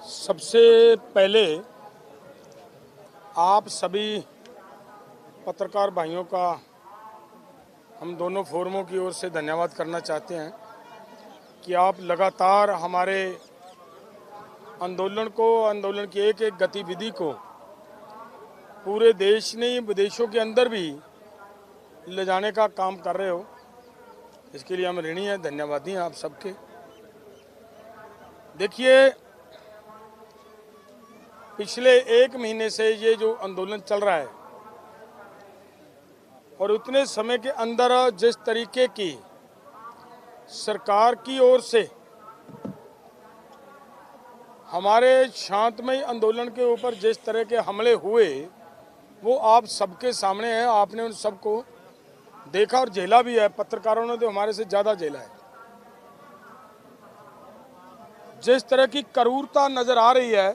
सबसे पहले आप सभी पत्रकार भाइयों का हम दोनों फोरमों की ओर से धन्यवाद करना चाहते हैं कि आप लगातार हमारे आंदोलन की एक एक गतिविधि को पूरे देश नहीं विदेशों के अंदर भी ले जाने का काम कर रहे हो। इसके लिए हम ऋणी हैं, धन्यवादी हैं आप सबके। देखिए, पिछले एक महीने से ये जो आंदोलन चल रहा है और उतने समय के अंदर जिस तरीके की सरकार की ओर से हमारे शांतमय आंदोलन के ऊपर जिस तरह के हमले हुए वो आप सबके सामने है। आपने उन सबको देखा और झेला भी है। पत्रकारों ने तो हमारे से ज़्यादा झेला है। जिस तरह की क्रूरता नजर आ रही है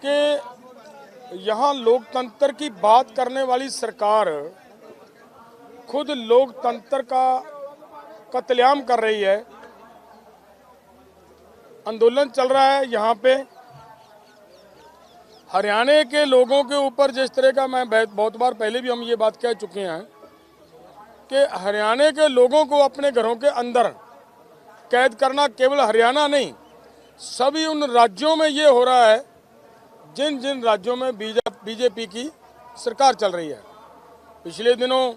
कि यहाँ लोकतंत्र की बात करने वाली सरकार खुद लोकतंत्र का कत्लेआम कर रही है। आंदोलन चल रहा है यहाँ पे हरियाणा के लोगों के ऊपर जिस तरह का, मैं बहुत बार पहले भी हम ये बात कह चुके हैं कि हरियाणा के लोगों को अपने घरों के अंदर कैद करना केवल हरियाणा नहीं, सभी उन राज्यों में ये हो रहा है जिन जिन राज्यों में बीजेपी की सरकार चल रही है। पिछले दिनों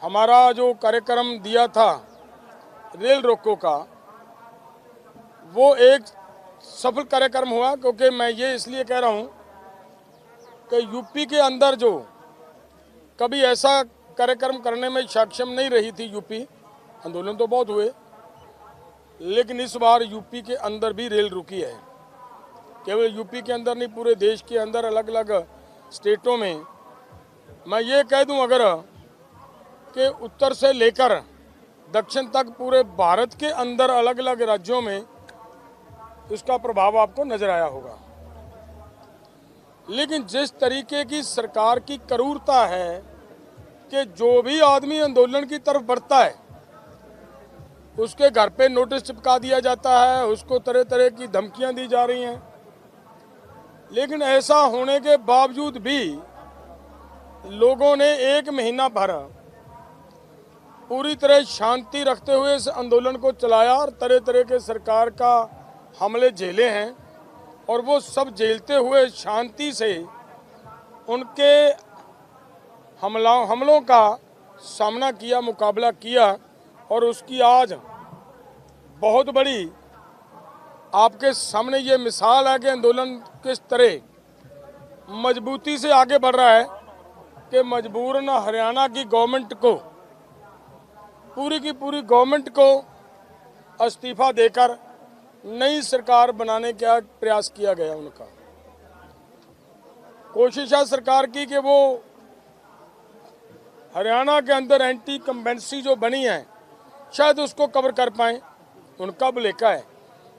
हमारा जो कार्यक्रम दिया था रेल रोको का, वो एक सफल कार्यक्रम हुआ। क्योंकि मैं ये इसलिए कह रहा हूँ कि यूपी के अंदर जो कभी ऐसा कार्यक्रम करने में सक्षम नहीं रही थी यूपी, आंदोलन तो बहुत हुए, लेकिन इस बार यूपी के अंदर भी रेल रुकी है। केवल यूपी के अंदर नहीं, पूरे देश के अंदर अलग अलग स्टेटों में। मैं ये कह दूं अगर कि उत्तर से लेकर दक्षिण तक पूरे भारत के अंदर अलग अलग राज्यों में उसका प्रभाव आपको नजर आया होगा। लेकिन जिस तरीके की सरकार की क्रूरता है कि जो भी आदमी आंदोलन की तरफ बढ़ता है उसके घर पे नोटिस चिपका दिया जाता है, उसको तरह तरह की धमकियां दी जा रही हैं। लेकिन ऐसा होने के बावजूद भी लोगों ने एक महीना भर पूरी तरह शांति रखते हुए इस आंदोलन को चलाया और तरह तरह के सरकार का हमले झेले हैं। और वो सब झेलते हुए शांति से उनके हमलों का सामना किया, मुकाबला किया। और उसकी आज बहुत बड़ी आपके सामने ये मिसाल है कि आंदोलन किस तरह मजबूती से आगे बढ़ रहा है कि मजबूरन हरियाणा की गवर्नमेंट को, पूरी की पूरी गवर्नमेंट को इस्तीफा देकर नई सरकार बनाने का प्रयास किया गया। उनका कोशिश है सरकार की कि वो हरियाणा के अंदर एंटी कंबेंसी जो बनी है शायद उसको कवर कर पाएं, उनका भलेखा है।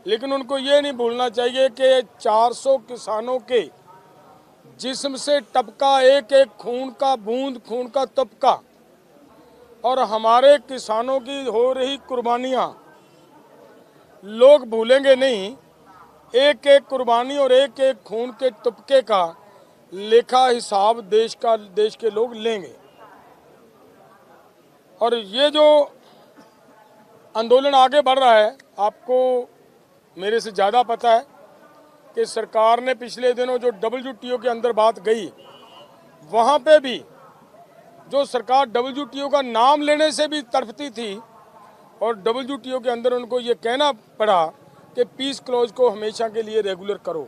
लेकिन उनको ये नहीं भूलना चाहिए कि 400 किसानों के जिस्म से टपका एक एक खून का बूंद, खून का तपका, और हमारे किसानों की हो रही कुर्बानियां लोग भूलेंगे नहीं। एक एक कुर्बानी और एक एक खून के तुपके का लेखा हिसाब देश के लोग लेंगे। और ये जो आंदोलन आगे बढ़ रहा है, आपको मेरे से ज़्यादा पता है कि सरकार ने पिछले दिनों जो WTO के अंदर बात गई, वहाँ पे भी जो सरकार WTO का नाम लेने से भी तड़पती थी और WTO के अंदर उनको ये कहना पड़ा कि पीस क्लॉज को हमेशा के लिए रेगुलर करो।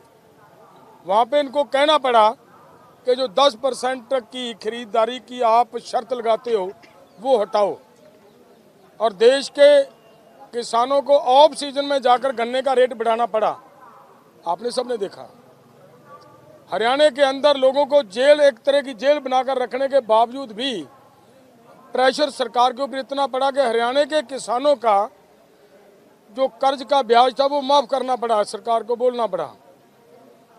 वहाँ पे इनको कहना पड़ा कि जो 10% की खरीदारी की आप शर्त लगाते हो वो हटाओ। और देश के किसानों को ऑफ सीजन में जाकर गन्ने का रेट बढ़ाना पड़ा। आपने सबने देखा हरियाणा के अंदर लोगों को जेल, एक तरह की जेल बनाकर रखने के बावजूद भी प्रेशर सरकार के ऊपर इतना पड़ा कि हरियाणा के किसानों का जो कर्ज का ब्याज था वो माफ़ करना पड़ा, सरकार को बोलना पड़ा।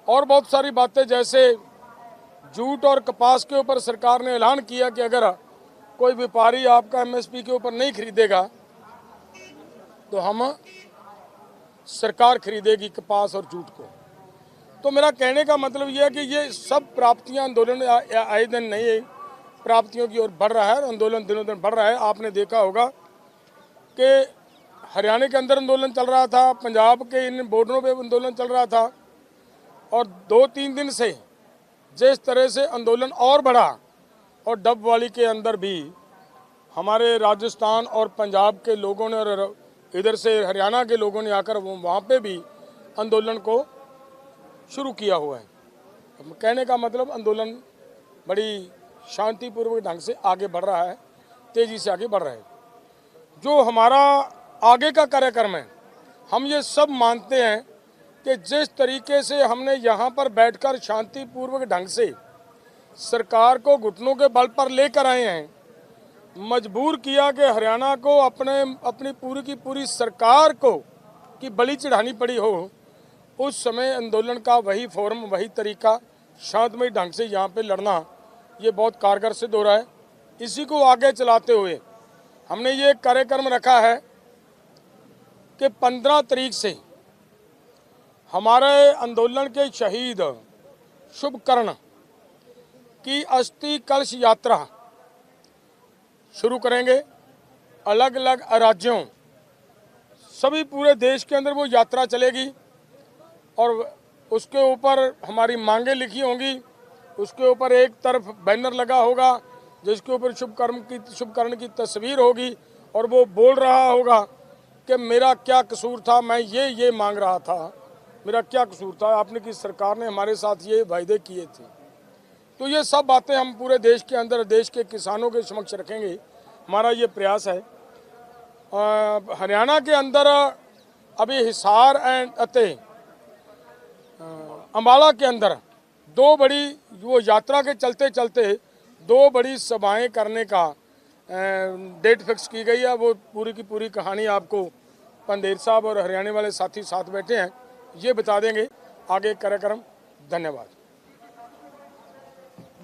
और बहुत सारी बातें, जैसे जूट और कपास के ऊपर सरकार ने ऐलान किया कि अगर कोई व्यापारी आपका MSP के ऊपर नहीं खरीदेगा तो हम सरकार खरीदेगी कपास और जूट को। तो मेरा कहने का मतलब ये है कि ये सब प्राप्तियां आंदोलन आए दिन नहीं प्राप्तियों की ओर बढ़ रहा है, आंदोलन दिनों दिन बढ़ रहा है। आपने देखा होगा कि हरियाणा के अंदर आंदोलन चल रहा था, पंजाब के इन बॉर्डरों पे आंदोलन चल रहा था, और 2-3 दिन से जिस तरह से आंदोलन और बढ़ा, और डबवाली के अंदर भी हमारे राजस्थान और पंजाब के लोगों ने और इधर से हरियाणा के लोगों ने आकर वहाँ पे भी आंदोलन को शुरू किया हुआ है। कहने का मतलब आंदोलन बड़ी शांतिपूर्वक ढंग से आगे बढ़ रहा है, तेज़ी से आगे बढ़ रहा है। जो हमारा आगे का कार्यक्रम है, हम ये सब मानते हैं कि जिस तरीके से हमने यहाँ पर बैठकर शांतिपूर्वक ढंग से सरकार को घुटनों के बल पर लेकर आए हैं, मजबूर किया कि हरियाणा को अपनी पूरी की पूरी सरकार को की बलि चढ़ानी पड़ी हो, उस समय आंदोलन का वही फॉर्म, वही तरीका शांतमय ढंग से यहाँ पे लड़ना, ये बहुत कारगर सिद्ध हो रहा है। इसी को आगे चलाते हुए हमने ये कार्यक्रम रखा है कि 15 तारीख से हमारे आंदोलन के शहीद शुभकर्ण की अस्थि कलश यात्रा शुरू करेंगे। अलग अलग राज्यों, सभी पूरे देश के अंदर वो यात्रा चलेगी, और उसके ऊपर हमारी मांगें लिखी होंगी। उसके ऊपर एक तरफ बैनर लगा होगा जिसके ऊपर शुभकर्ण की तस्वीर होगी, और वो बोल रहा होगा कि मेरा क्या कसूर था, मैं ये मांग रहा था, मेरा क्या कसूर था, आपने की सरकार ने हमारे साथ ये वायदे किए थे। तो ये सब बातें हम पूरे देश के अंदर, देश के किसानों के समक्ष रखेंगे। हमारा ये प्रयास है। हरियाणा के अंदर अभी हिसार एंड अम्बाला के अंदर दो बड़ी, वो यात्रा के चलते चलते 2 बड़ी सभाएं करने का डेट फिक्स की गई है। वो पूरी की पूरी कहानी आपको पंदेर साहब और हरियाणा वाले साथी साथ बैठे हैं, ये बता देंगे आगे कार्यक्रम। धन्यवाद।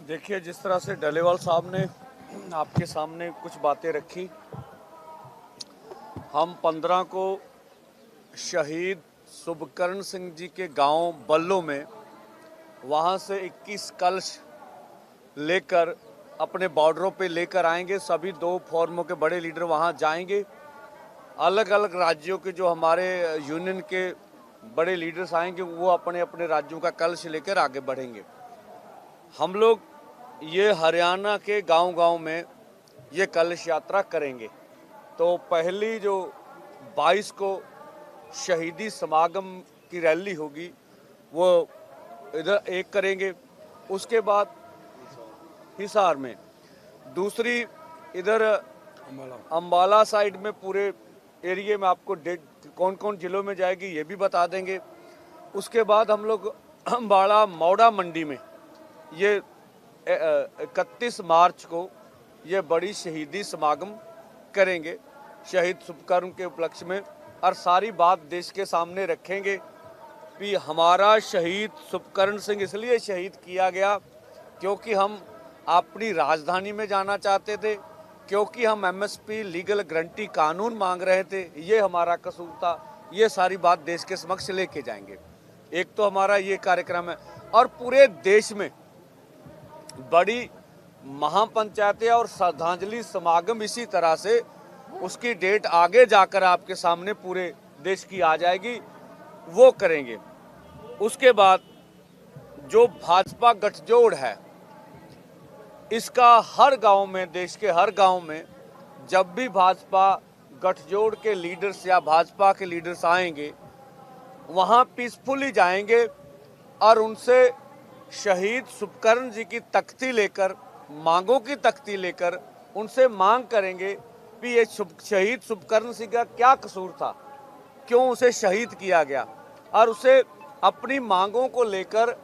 देखिए, जिस तरह से डलेवाल साहब ने आपके सामने कुछ बातें रखी, हम 15 को शहीद शुभकर्ण सिंह जी के गांव बल्लो में वहां से 21 कलश लेकर अपने बॉर्डरों पे लेकर आएंगे। सभी 2 फोरमों के बड़े लीडर वहां जाएंगे। अलग अलग राज्यों के जो हमारे यूनियन के बड़े लीडर्स आएंगे, वो अपने अपने राज्यों का कलश लेकर आगे बढ़ेंगे। हम लोग ये हरियाणा के गांव-गांव में ये कलश यात्रा करेंगे। तो पहली जो 22 को शहीदी समागम की रैली होगी, वो इधर एक करेंगे। उसके बाद हिसार में, दूसरी इधर अम्बाला साइड में, पूरे एरिया में आपको कौन कौन जिलों में जाएगी ये भी बता देंगे। उसके बाद हम लोग अम्बाला मौड़ा मंडी में ये 31 मार्च को ये बड़ी शहीदी समागम करेंगे शहीद शुभकर्ण के उपलक्ष्य में, और सारी बात देश के सामने रखेंगे कि हमारा शहीद शुभकर्ण सिंह इसलिए शहीद किया गया क्योंकि हम अपनी राजधानी में जाना चाहते थे, क्योंकि हम एमएसपी लीगल गारंटी कानून मांग रहे थे, ये हमारा कसूर था। ये सारी बात देश के समक्ष लेके जाएंगे। एक तो हमारा ये कार्यक्रम है, और पूरे देश में बड़ी महापंचायतें और श्रद्धांजलि समागम इसी तरह से उसकी डेट आगे जाकर आपके सामने पूरे देश की आ जाएगी, वो करेंगे। उसके बाद जो भाजपा गठजोड़ है, इसका हर गांव में, देश के हर गांव में जब भी भाजपा गठजोड़ के लीडर्स या भाजपा के लीडर्स आएंगे, वहां पीसफुली जाएंगे और उनसे शहीद शुभकर्ण जी की तख्ती लेकर, मांगों की तख्ती लेकर उनसे मांग करेंगे कि ये शहीद शुभकर्ण सिंह का क्या कसूर था, क्यों उसे शहीद किया गया, और उसे अपनी मांगों को लेकर,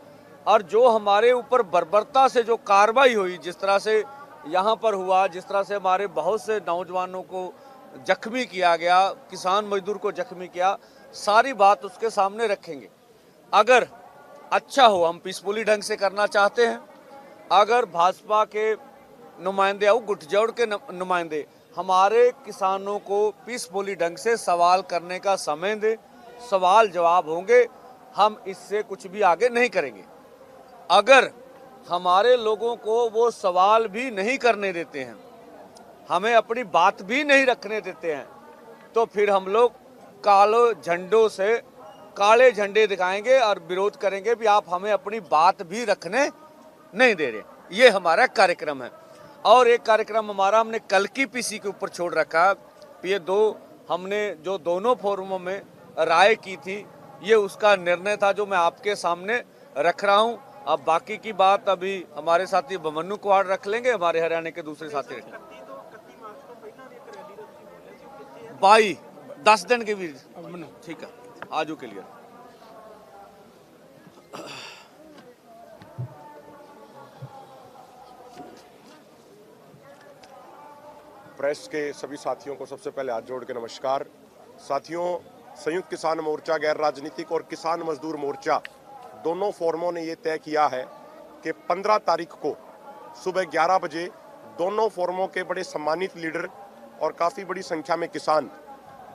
और जो हमारे ऊपर बर्बरता से जो कार्रवाई हुई, जिस तरह से यहाँ पर हुआ, जिस तरह से हमारे बहुत से नौजवानों को जख्मी किया गया, किसान मजदूर को जख्मी किया, सारी बात उसके सामने रखेंगे। अगर अच्छा हो, हम पीसफुली ढंग से करना चाहते हैं, अगर भाजपा के नुमाइंदे और गठजोड़ के नुमाइंदे हमारे किसानों को पीसफुली ढंग से सवाल करने का समय दे, सवाल जवाब होंगे, हम इससे कुछ भी आगे नहीं करेंगे। अगर हमारे लोगों को वो सवाल भी नहीं करने देते हैं, हमें अपनी बात भी नहीं रखने देते हैं, तो फिर हम लोग काले झंडों से काले झंडे दिखाएंगे और विरोध करेंगे भी आप हमें अपनी बात भी रखने नहीं दे रहे। ये हमारा कार्यक्रम है। और एक कार्यक्रम हमारा हमने कल की पीसी के ऊपर छोड़ रखा है। ये हमने जो दोनों फोरमों में राय की थी, ये उसका निर्णय था जो मैं आपके सामने रख रहा हूँ। अब बाकी की बात अभी हमारे साथी बमन्नू कुमार रख लेंगे, हमारे हरियाणा के दूसरे साथी रख लेंगे। 10 दिन के भी ठीक है, आजू के लिए। प्रेस के सभी साथियों को सबसे पहले हाथ जोड़ के नमस्कार। साथियों, संयुक्त किसान मोर्चा, गैर राजनीतिक और किसान मजदूर मोर्चा दोनों फोरमों ने ये तय किया है कि 15 तारीख को सुबह 11 बजे दोनों फोरमों के बड़े सम्मानित लीडर और काफ़ी बड़ी संख्या में किसान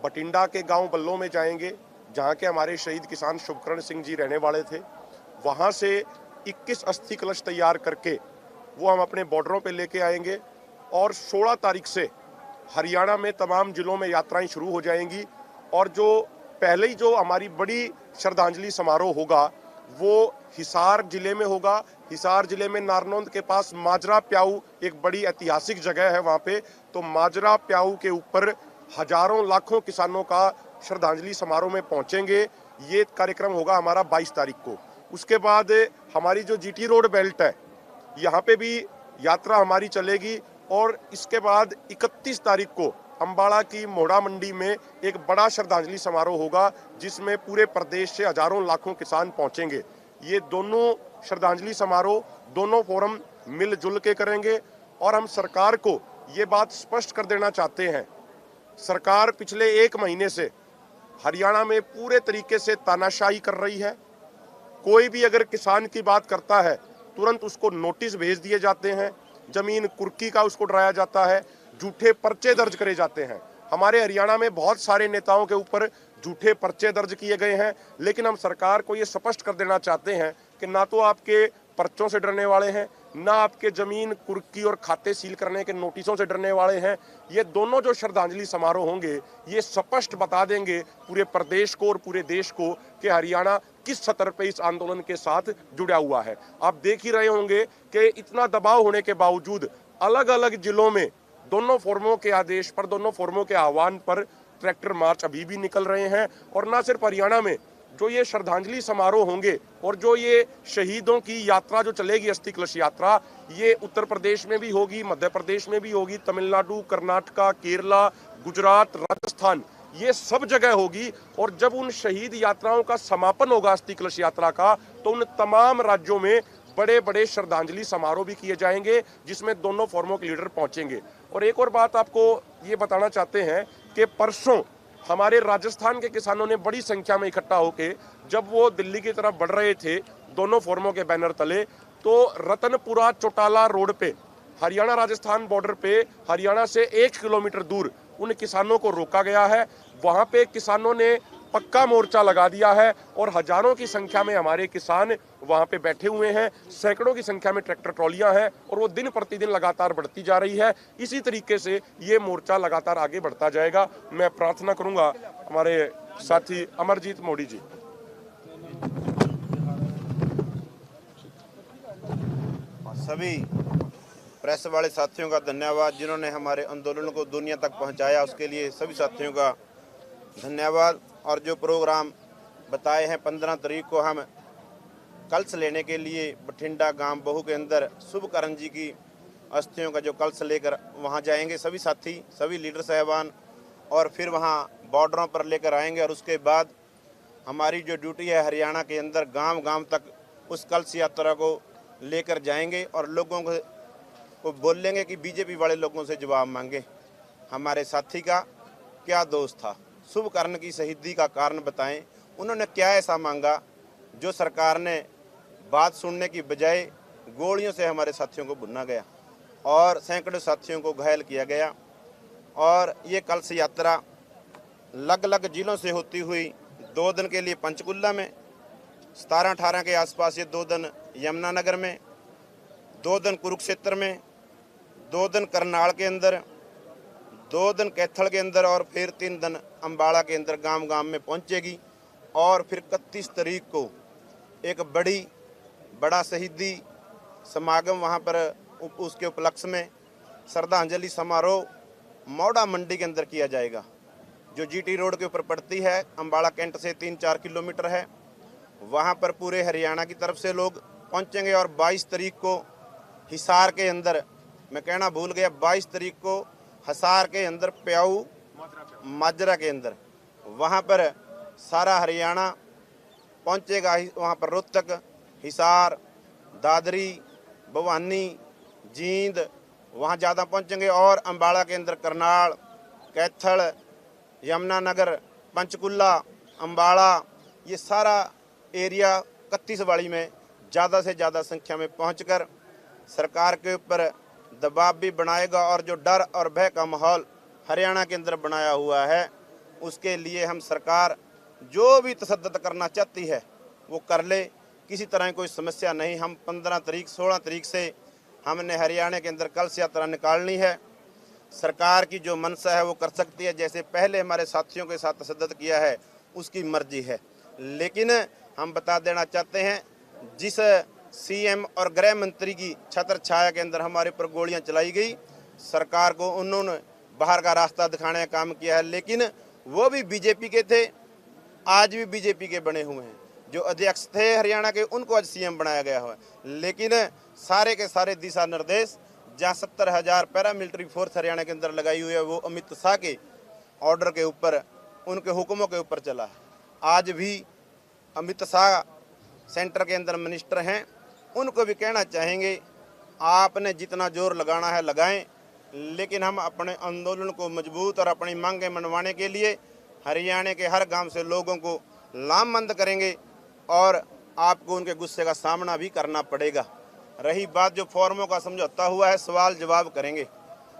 बठिंडा के गांव बल्लो में जाएंगे, जहां के हमारे शहीद किसान शुभकरण सिंह जी रहने वाले थे। वहां से 21 अस्थि कलश तैयार करके वो हम अपने बॉर्डरों पे लेके आएंगे और 16 तारीख से हरियाणा में तमाम जिलों में यात्राएं शुरू हो जाएंगी। और जो पहले ही जो हमारी बड़ी श्रद्धांजलि समारोह होगा वो हिसार जिले में होगा। हिसार जिले में नारनौंद के पास माजरा प्याऊ एक बड़ी ऐतिहासिक जगह है, वहाँ पे तो माजरा प्याऊ के ऊपर हजारों लाखों किसानों का श्रद्धांजलि समारोह में पहुंचेंगे। ये कार्यक्रम होगा हमारा 22 तारीख को। उसके बाद हमारी जो जीटी रोड बेल्ट है, यहाँ पे भी यात्रा हमारी चलेगी। और इसके बाद 31 तारीख को अंबाला की मोड़ा मंडी में एक बड़ा श्रद्धांजलि समारोह होगा, जिसमें पूरे प्रदेश से हजारों लाखों किसान पहुंचेंगे। ये दोनों श्रद्धांजलि समारोह दोनों फोरम मिलजुल के करेंगे। और हम सरकार को ये बात स्पष्ट कर देना चाहते हैं, सरकार पिछले 1 महीने से हरियाणा में पूरे तरीके से तानाशाही कर रही है। कोई भी अगर किसान की बात करता है, तुरंत उसको नोटिस भेज दिए जाते हैं, जमीन कुर्की का उसको डराया जाता है, झूठे पर्चे दर्ज करे जाते हैं। हमारे हरियाणा में बहुत सारे नेताओं के ऊपर झूठे पर्चे दर्ज किए गए हैं। लेकिन हम सरकार को ये स्पष्ट कर देना चाहते हैं कि ना तो आपके पर्चों से डरने वाले हैं, ना आपके जमीन कुर्की और खाते सील करने के नोटिसों से डरने वाले हैं। ये दोनों जो श्रद्धांजलि समारोह होंगे, ये स्पष्ट बता देंगे पूरे प्रदेश को और पूरे देश को कि हरियाणा किस स्तर पे इस आंदोलन के साथ जुड़ा हुआ है। आप देख ही रहे होंगे कि इतना दबाव होने के बावजूद अलग अलग जिलों में दोनों फोरमों के आदेश पर, दोनों फोरमों के आह्वान पर ट्रैक्टर मार्च अभी भी निकल रहे हैं। और ना सिर्फ हरियाणा में जो ये श्रद्धांजलि समारोह होंगे और जो ये शहीदों की यात्रा जो चलेगी, अस्थि कलश यात्रा, ये उत्तर प्रदेश में भी होगी, मध्य प्रदेश में भी होगी, तमिलनाडु, कर्नाटका, केरला, गुजरात, राजस्थान, ये सब जगह होगी। और जब उन शहीद यात्राओं का समापन होगा अस्थि कलश यात्रा का, तो उन तमाम राज्यों में बड़े बड़े श्रद्धांजलि समारोह भी किए जाएंगे, जिसमें दोनों फोरमों के लीडर पहुंचेंगे। और एक और बात आपको ये बताना चाहते हैं कि परसों हमारे राजस्थान के किसानों ने बड़ी संख्या में इकट्ठा होके जब वो दिल्ली की तरफ बढ़ रहे थे दोनों फोरमों के बैनर तले, तो रतनपुरा चौटाला रोड पे हरियाणा राजस्थान बॉर्डर पे हरियाणा से 1 किलोमीटर दूर उन किसानों को रोका गया है। वहां पे किसानों ने पक्का मोर्चा लगा दिया है और हजारों की संख्या में हमारे किसान वहां पे बैठे हुए हैं। सैकड़ों की संख्या में ट्रैक्टर ट्रॉलियां हैं और वो दिन प्रतिदिन लगातार बढ़ती जा रही है। इसी तरीके से ये मोर्चा लगातार आगे बढ़ता जाएगा। मैं प्रार्थना करूंगा हमारे साथी अमरजीत मोदी जी। सभी प्रेस वाले साथियों का धन्यवाद, जिन्होंने हमारे आंदोलन को दुनिया तक पहुंचाया, उसके लिए सभी साथियों का धन्यवाद। और जो प्रोग्राम बताए हैं 15 तारीख को हम कलश लेने के लिए बठिंडा गांव बहू के अंदर शुभकरण जी की अस्थियों का जो कलश लेकर वहां जाएंगे सभी साथी, सभी लीडर साहबान, और फिर वहां बॉर्डरों पर लेकर आएंगे। और उसके बाद हमारी जो ड्यूटी है हरियाणा के अंदर गांव गांव तक उस कलश यात्रा को लेकर जाएंगे और लोगों को बोलेंगे कि बीजेपी वाले लोगों से जवाब मांगे, हमारे साथी का क्या दोष था, शुभकरण की शहीदी का कारण बताएं, उन्होंने क्या ऐसा मांगा जो सरकार ने बात सुनने की बजाय गोलियों से हमारे साथियों को भुना गया और सैकड़ों साथियों को घायल किया गया। और ये कलश यात्रा अलग अलग जिलों से होती हुई 2 दिन के लिए पंचकुला में, 17-18 के आसपास ये 2 दिन यमुनानगर में, 2 दिन कुरुक्षेत्र में, 2 दिन करनाल के अंदर, 2 दिन कैथल के अंदर और फिर 3 दिन अम्बाड़ा के अंदर गांव गांव में पहुंचेगी। और फिर 31 तारीख को एक बड़ा शहीदी समागम वहां पर उसके उपलक्ष्य में श्रद्धांजलि समारोह मौड़ा मंडी के अंदर किया जाएगा, जो जीटी रोड के ऊपर पड़ती है, अम्बाड़ा कैंट से 3-4 किलोमीटर है। वहां पर पूरे हरियाणा की तरफ से लोग पहुंचेंगे। और 22 तारीख को हिसार के अंदर, मैं कहना भूल गया, 22 तारीख को हिसार के अंदर प्याऊ माजरा के अंदर वहां पर सारा हरियाणा पहुंचेगा। वहां पर रोहतक, हिसार, दादरी, भवानी, जींद वहां ज़्यादा पहुंचेंगे। और अम्बाड़ा के अंदर करनाल, कैथल, यमुनानगर, पंचकुला, अम्बाड़ा, ये सारा एरिया 31 वाड़ी में ज़्यादा से ज़्यादा संख्या में पहुंचकर सरकार के ऊपर दबाव भी बनाएगा। और जो डर और भय का माहौल हरियाणा के अंदर बनाया हुआ है, उसके लिए हम सरकार जो भी तसद्दुद करना चाहती है वो कर ले, किसी तरह की कोई समस्या नहीं। हम 15 तारीख 16 तारीख से हमने हरियाणा के अंदर कलश यात्रा निकालनी है। सरकार की जो मंशा है वो कर सकती है, जैसे पहले हमारे साथियों के साथ तसद्दुद किया है उसकी मर्जी है। लेकिन हम बता देना चाहते हैं, जिस सीएम और गृह मंत्री की छत्र छाया के अंदर हमारे ऊपर गोलियां चलाई गई, सरकार को उन्होंने बाहर का रास्ता दिखाने का काम किया है। लेकिन वो भी बीजेपी के थे, आज भी बीजेपी के बने हुए हैं। जो अध्यक्ष थे हरियाणा के, उनको आज सीएम बनाया गया हुआ है। लेकिन सारे के सारे दिशा निर्देश जहाँ 70,000 पैरामिलिट्री फोर्स हरियाणा के अंदर लगाई हुई है, वो अमित शाह के ऑर्डर के ऊपर, उनके हुक्मों के ऊपर चला है। आज भी अमित शाह सेंटर के अंदर मिनिस्टर हैं, उनको भी कहना चाहेंगे, आपने जितना जोर लगाना है लगाएं, लेकिन हम अपने आंदोलन को मजबूत और अपनी मांगें मनवाने के लिए हरियाणा के हर गांव से लोगों को लामबंद करेंगे और आपको उनके गुस्से का सामना भी करना पड़ेगा। रही बात जो फॉर्मों का समझौता हुआ है, सवाल जवाब करेंगे।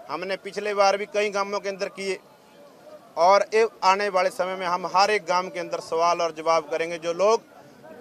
हमने पिछले बार भी कई गांवों के अंदर किए और आने वाले समय में हम हर एक गांव के अंदर सवाल और जवाब करेंगे। जो लोग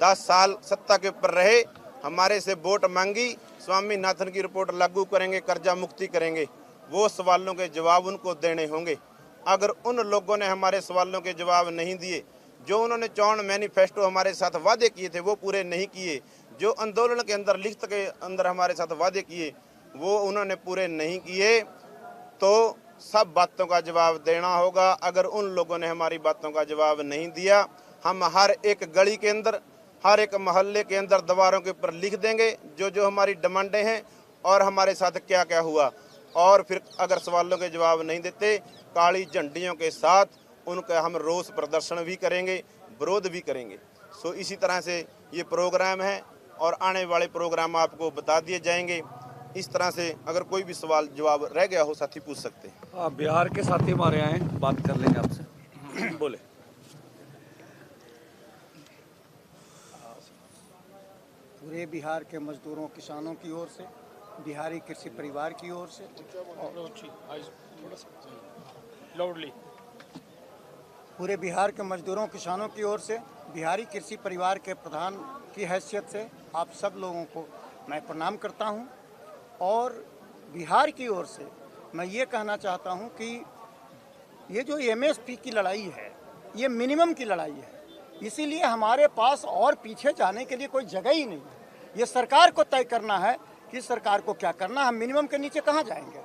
10 साल सत्ता के ऊपर रहे, हमारे से वोट मांगी, स्वामीनाथन की रिपोर्ट लागू करेंगे, कर्जा मुक्ति करेंगे, वो सवालों के जवाब उनको देने होंगे। अगर उन लोगों ने हमारे सवालों के जवाब नहीं दिए, जो उन्होंने चौन मैनिफेस्टो हमारे साथ वादे किए थे वो पूरे नहीं किए, जो आंदोलन के अंदर लिखत के अंदर हमारे साथ वादे किए वो उन्होंने पूरे नहीं किए, तो सब बातों का जवाब देना होगा। अगर उन लोगों ने हमारी बातों का जवाब नहीं दिया, हम हर एक गली के अंदर, हर एक मोहल्ले के अंदर दीवारों के ऊपर लिख देंगे जो जो हमारी डिमांडें हैं और हमारे साथ क्या क्या हुआ। और फिर अगर सवालों के जवाब नहीं देते, काली झंडियों के साथ उनका हम रोष प्रदर्शन भी करेंगे, विरोध भी करेंगे। सो इसी तरह से ये प्रोग्राम है और आने वाले प्रोग्राम आपको बता दिए जाएंगे। इस तरह से अगर कोई भी सवाल जवाब रह गया हो, साथी पूछ सकते हैं। बिहार के साथी हमारे आए, बात कर लेंगे आपसे। बोले। पूरे बिहार के मजदूरों किसानों की ओर से, बिहारी कृषि परिवार की ओर से, पूरे बिहार के मजदूरों किसानों की ओर से, बिहारी कृषि परिवार के प्रधान की हैसियत से आप सब लोगों को मैं प्रणाम करता हूं। और बिहार की ओर से मैं ये कहना चाहता हूं कि ये जो एमएसपी की लड़ाई है, ये मिनिमम की लड़ाई है, इसीलिए हमारे पास और पीछे जाने के लिए कोई जगह ही नहीं है। ये सरकार को तय करना है कि सरकार को क्या करना है, हम मिनिमम के नीचे कहाँ जाएंगे।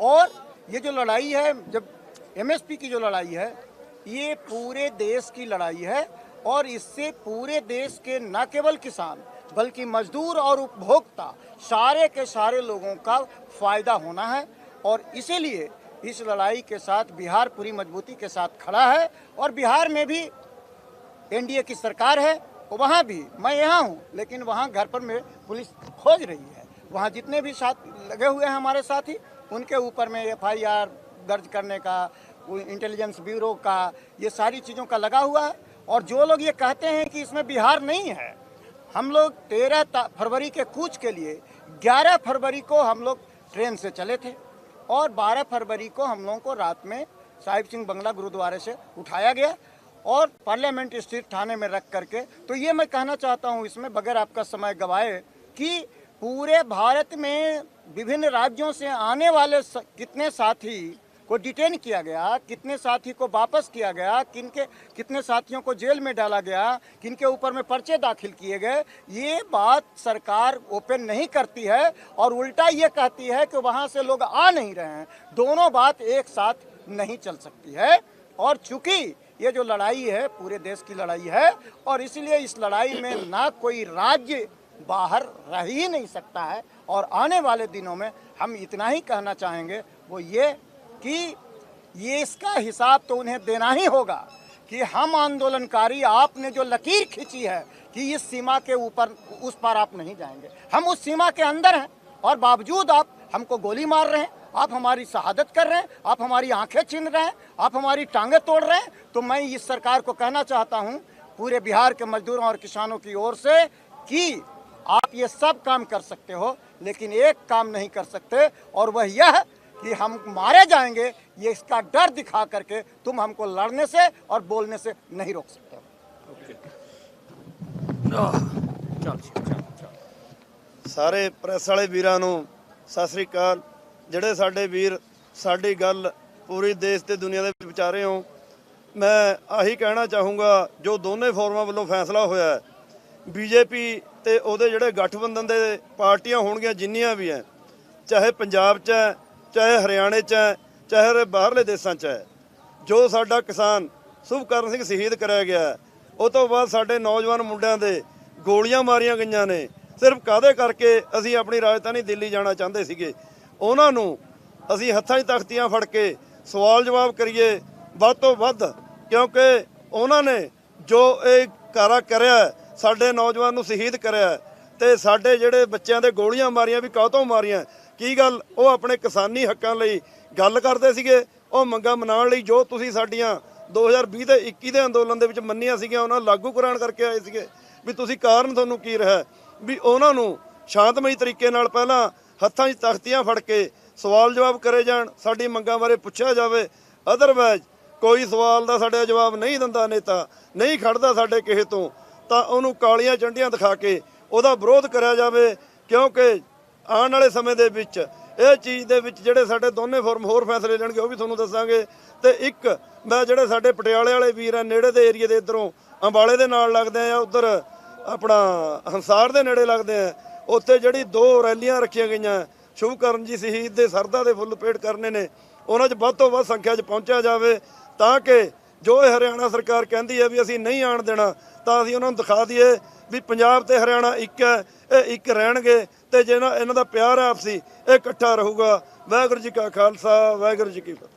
और ये जो लड़ाई है, जब एमएसपी की जो लड़ाई है, ये पूरे देश की लड़ाई है और इससे पूरे देश के न केवल किसान बल्कि मजदूर और उपभोक्ता सारे के सारे लोगों का फायदा होना है। और इसीलिए इस लड़ाई के साथ बिहार पूरी मजबूती के साथ खड़ा है। और बिहार में भी एनडीए की सरकार है, वहाँ भी मैं यहाँ हूँ, लेकिन वहाँ घर पर में पुलिस खोज रही है। वहाँ जितने भी साथ लगे हुए हैं हमारे साथी, उनके ऊपर में एफआईआर दर्ज करने का, इंटेलिजेंस ब्यूरो का, ये सारी चीज़ों का लगा हुआ है। और जो लोग ये कहते हैं कि इसमें बिहार नहीं है, हम लोग 13 फरवरी के कूच के लिए 11 फरवरी को हम लोग ट्रेन से चले थे और 12 फरवरी को हम लोगों को रात में साहिब सिंह बंगला गुरुद्वारे से उठाया गया। और पार्लियामेंट स्ट्रीट थाने में रख करके। तो ये मैं कहना चाहता हूँ इसमें बगैर आपका समय गवाए कि पूरे भारत में विभिन्न राज्यों से आने वाले कितने साथी को डिटेन किया गया, कितने साथी को वापस किया गया, कितने साथियों को जेल में डाला गया, किनके ऊपर में पर्चे दाखिल किए गए, ये बात सरकार ओपन नहीं करती है और उल्टा ये कहती है कि वहाँ से लोग आ नहीं रहे हैं। दोनों बात एक साथ नहीं चल सकती है। और चूंकि ये जो लड़ाई है पूरे देश की लड़ाई है और इसलिए इस लड़ाई में ना कोई राज्य बाहर रह ही नहीं सकता है। और आने वाले दिनों में हम इतना ही कहना चाहेंगे वो ये कि ये इसका हिसाब तो उन्हें देना ही होगा कि हम आंदोलनकारी आपने जो लकीर खींची है कि इस सीमा के ऊपर उस पार आप नहीं जाएंगे, हम उस सीमा के अंदर हैं और बावजूद आप हमको गोली मार रहे हैं, आप हमारी शहादत कर रहे हैं, आप हमारी आंखें छीन रहे हैं, आप हमारी टांगें तोड़ रहे हैं। तो मैं इस सरकार को कहना चाहता हूं पूरे बिहार के मजदूरों और किसानों की ओर से कि आप ये सब काम कर सकते हो लेकिन एक काम नहीं कर सकते और वह यह कि हम मारे जाएंगे, ये इसका डर दिखा करके तुम हमको लड़ने से और बोलने से नहीं रोक सकते। ਸਾਰੇ ਪ੍ਰੈਸ ਵਾਲੇ ਵੀਰਾਂ ਨੂੰ ਸਤਿ ਸ੍ਰੀ ਅਕਾਲ। ਜਿਹੜੇ ਸਾਡੇ ਵੀਰ ਸਾਡੀ ਗੱਲ ਪੂਰੀ ਦੇਸ਼ ਤੇ ਦੁਨੀਆ ਦੇ ਵਿਚਾਰੇ ਹੋ, ਮੈਂ ਆਹੀ ਕਹਿਣਾ ਚਾਹੂੰਗਾ ਜੋ ਦੋਨੇ ਫੋਰਮਾਂ ਵੱਲੋਂ ਫੈਸਲਾ ਹੋਇਆ ਹੈ, ਬੀਜੇਪੀ ਤੇ ਉਹਦੇ ਜਿਹੜੇ ਗਠਬੰਧਨ ਦੇ ਪਾਰਟੀਆਂ ਹੋਣਗੀਆਂ ਜਿੰਨੀਆਂ ਵੀ ਹੈ, ਚਾਹੇ ਪੰਜਾਬ 'ਚ ਹੈ, ਚਾਹੇ ਹਰਿਆਣੇ 'ਚ ਹੈ, ਚਾਹੇ ਬਾਹਰਲੇ ਦੇਸ਼ਾਂ 'ਚ ਹੈ, ਜੋ ਸਾਡਾ ਕਿਸਾਨ ਸੁਭਕਰਨ ਸਿੰਘ ਸ਼ਹੀਦ ਕਰਿਆ ਗਿਆ ਉਹ ਤੋਂ ਬਾਅਦ ਸਾਡੇ ਨੌਜਵਾਨ ਮੁੰਡਿਆਂ ਦੇ ਗੋਲੀਆਂ ਮਾਰੀਆਂ ਗਈਆਂ ਨੇ ਸਿਰਫ ਕਾਹਦੇ ਕਰਕੇ ਅਸੀਂ ਆਪਣੀ ਰਾਜਧਾਨੀ ਦਿੱਲੀ ਜਾਣਾ ਚਾਹੁੰਦੇ ਸੀਗੇ। ਉਹਨਾਂ ਨੂੰ ਅਸੀਂ ਹੱਥਾਂ 'ਚ ਤਖਤੀਆਂ ਫੜ ਕੇ ਸਵਾਲ ਜਵਾਬ ਕਰੀਏ ਵੱਧ ਤੋਂ ਵੱਧ, ਕਿਉਂਕਿ ਉਹਨਾਂ ਨੇ ਜੋ ਇਹ ਕਾਰਾ ਕਰਿਆ ਸਾਡੇ ਨੌਜਵਾਨ ਨੂੰ ਸ਼ਹੀਦ ਕਰਿਆ ਤੇ ਸਾਡੇ ਜਿਹੜੇ ਬੱਚਿਆਂ ਦੇ ਗੋਲੀਆਂ ਮਾਰੀਆਂ ਵੀ ਕਾਹਤੋਂ ਮਾਰੀਆਂ, ਕੀ ਗੱਲ ਉਹ ਆਪਣੇ ਕਿਸਾਨੀ ਹੱਕਾਂ ਲਈ ਗੱਲ ਕਰਦੇ ਸੀਗੇ, ਉਹ ਮੰਗਾਂ ਮਨਾਉਣ ਲਈ ਜੋ ਤੁਸੀਂ ਸਾਡੀਆਂ 2020 ਤੇ 21 ਦੇ ਅੰਦੋਲਨ ਦੇ ਵਿੱਚ ਮੰਨੀਆਂ ਸੀਗੀਆਂ ਉਹਨਾਂ ਲਾਗੂ ਕਰਾਉਣ ਕਰਕੇ ਆਏ ਸੀਗੇ। ਵੀ ਤੁਸੀਂ ਕਾਰਨ ਤੁਹਾਨੂੰ ਕੀ ਰਿਹਾ ਵੀ ਉਹਨਾਂ ਨੂੰ ਸ਼ਾਂਤਮਈ ਤਰੀਕੇ ਨਾਲ ਪਹਿਲਾਂ ਹੱਥਾਂ 'ਚ ਤਖਤੀਆਂ ਫੜ ਕੇ ਸਵਾਲ ਜਵਾਬ ਕਰੇ ਜਾਣ, ਸਾਡੀ ਮੰਗਾਂ ਬਾਰੇ ਪੁੱਛਿਆ ਜਾਵੇ। ਅਦਰਵਾਈਜ਼ ਕੋਈ ਸਵਾਲ ਦਾ ਸਾਡਾ ਜਵਾਬ ਨਹੀਂ ਦਿੰਦਾ ਨੇਤਾ, ਨਹੀਂ ਖੜਦਾ ਸਾਡੇ ਕਿਸੇ ਤੋਂ, ਤਾਂ ਉਹਨੂੰ ਕਾਲੀਆਂ ਝੰਡੀਆਂ ਦਿਖਾ ਕੇ ਉਹਦਾ ਵਿਰੋਧ ਕਰਿਆ ਜਾਵੇ। ਕਿਉਂਕਿ ਆਉਣ ਵਾਲੇ ਸਮੇਂ ਦੇ ਵਿੱਚ ਇਹ ਚੀਜ਼ ਦੇ ਵਿੱਚ ਜਿਹੜੇ ਸਾਡੇ ਦੋਨੇ ਫੋਰਮ ਹੋਰ ਫੈਸਲੇ ਲੈਣਗੇ ਉਹ ਵੀ ਤੁਹਾਨੂੰ ਦੱਸਾਂਗੇ। ਤੇ ਇੱਕ ਮੈਂ ਜਿਹੜੇ ਸਾਡੇ ਪਟਿਆਲੇ ਵਾਲੇ ਵੀਰ ਆ ਨੇੜੇ ਦੇ ਏਰੀਏ ਦੇ ਇੱਧਰੋਂ ਅੰਬਾਲੇ ਦੇ ਨਾਲ ਲੱਗਦੇ ਆ, ਉੱਧਰ ਆਪਣਾ ਹੰਸਾਰ ਦੇ ਨੇੜੇ ਲੱਗਦੇ ਆ, ਉੱਥੇ ਜਿਹੜੀ 2 ਰੈਲੀਆਂ ਰੱਖੀਆਂ ਗਈਆਂ ਸ਼ੁਭਕਰਨ ਜੀ ਸ਼ਹੀਦ ਦੇ ਸਰਦਾ ਦੇ ਫੁੱਲ ਭੇਟ ਕਰਨੇ ਨੇ, ਉਹਨਾਂ 'ਚ ਵੱਧ ਤੋਂ ਵੱਧ ਸੰਖਿਆ 'ਚ ਪਹੁੰਚਿਆ ਜਾਵੇ ਤਾਂ ਕਿ ਜੋ ਇਹ ਹਰਿਆਣਾ ਸਰਕਾਰ ਕਹਿੰਦੀ ਹੈ ਵੀ ਅਸੀਂ ਨਹੀਂ ਆਉਣ ਦੇਣਾ, ਤਾਂ ਅਸੀਂ ਉਹਨਾਂ ਨੂੰ ਦਿਖਾ ਦਈਏ ਵੀ ਪੰਜਾਬ ਤੇ ਹਰਿਆਣਾ ਇੱਕ ਹੈ, ਇਹ ਇੱਕ ਰਹਿਣਗੇ ਤੇ ਜਿਹੜਾ ਇਹਨਾਂ ਦਾ ਪਿਆਰ ਹੈ ਆਪਸੀ ਇਹ ਇਕੱਠਾ ਰਹੂਗਾ। ਵਾਹਿਗੁਰੂ ਜੀ ਕਾ ਖਾਲਸਾ, ਵਾਹਿਗੁਰੂ ਜੀ ਕੀ ਫਤਿਹ।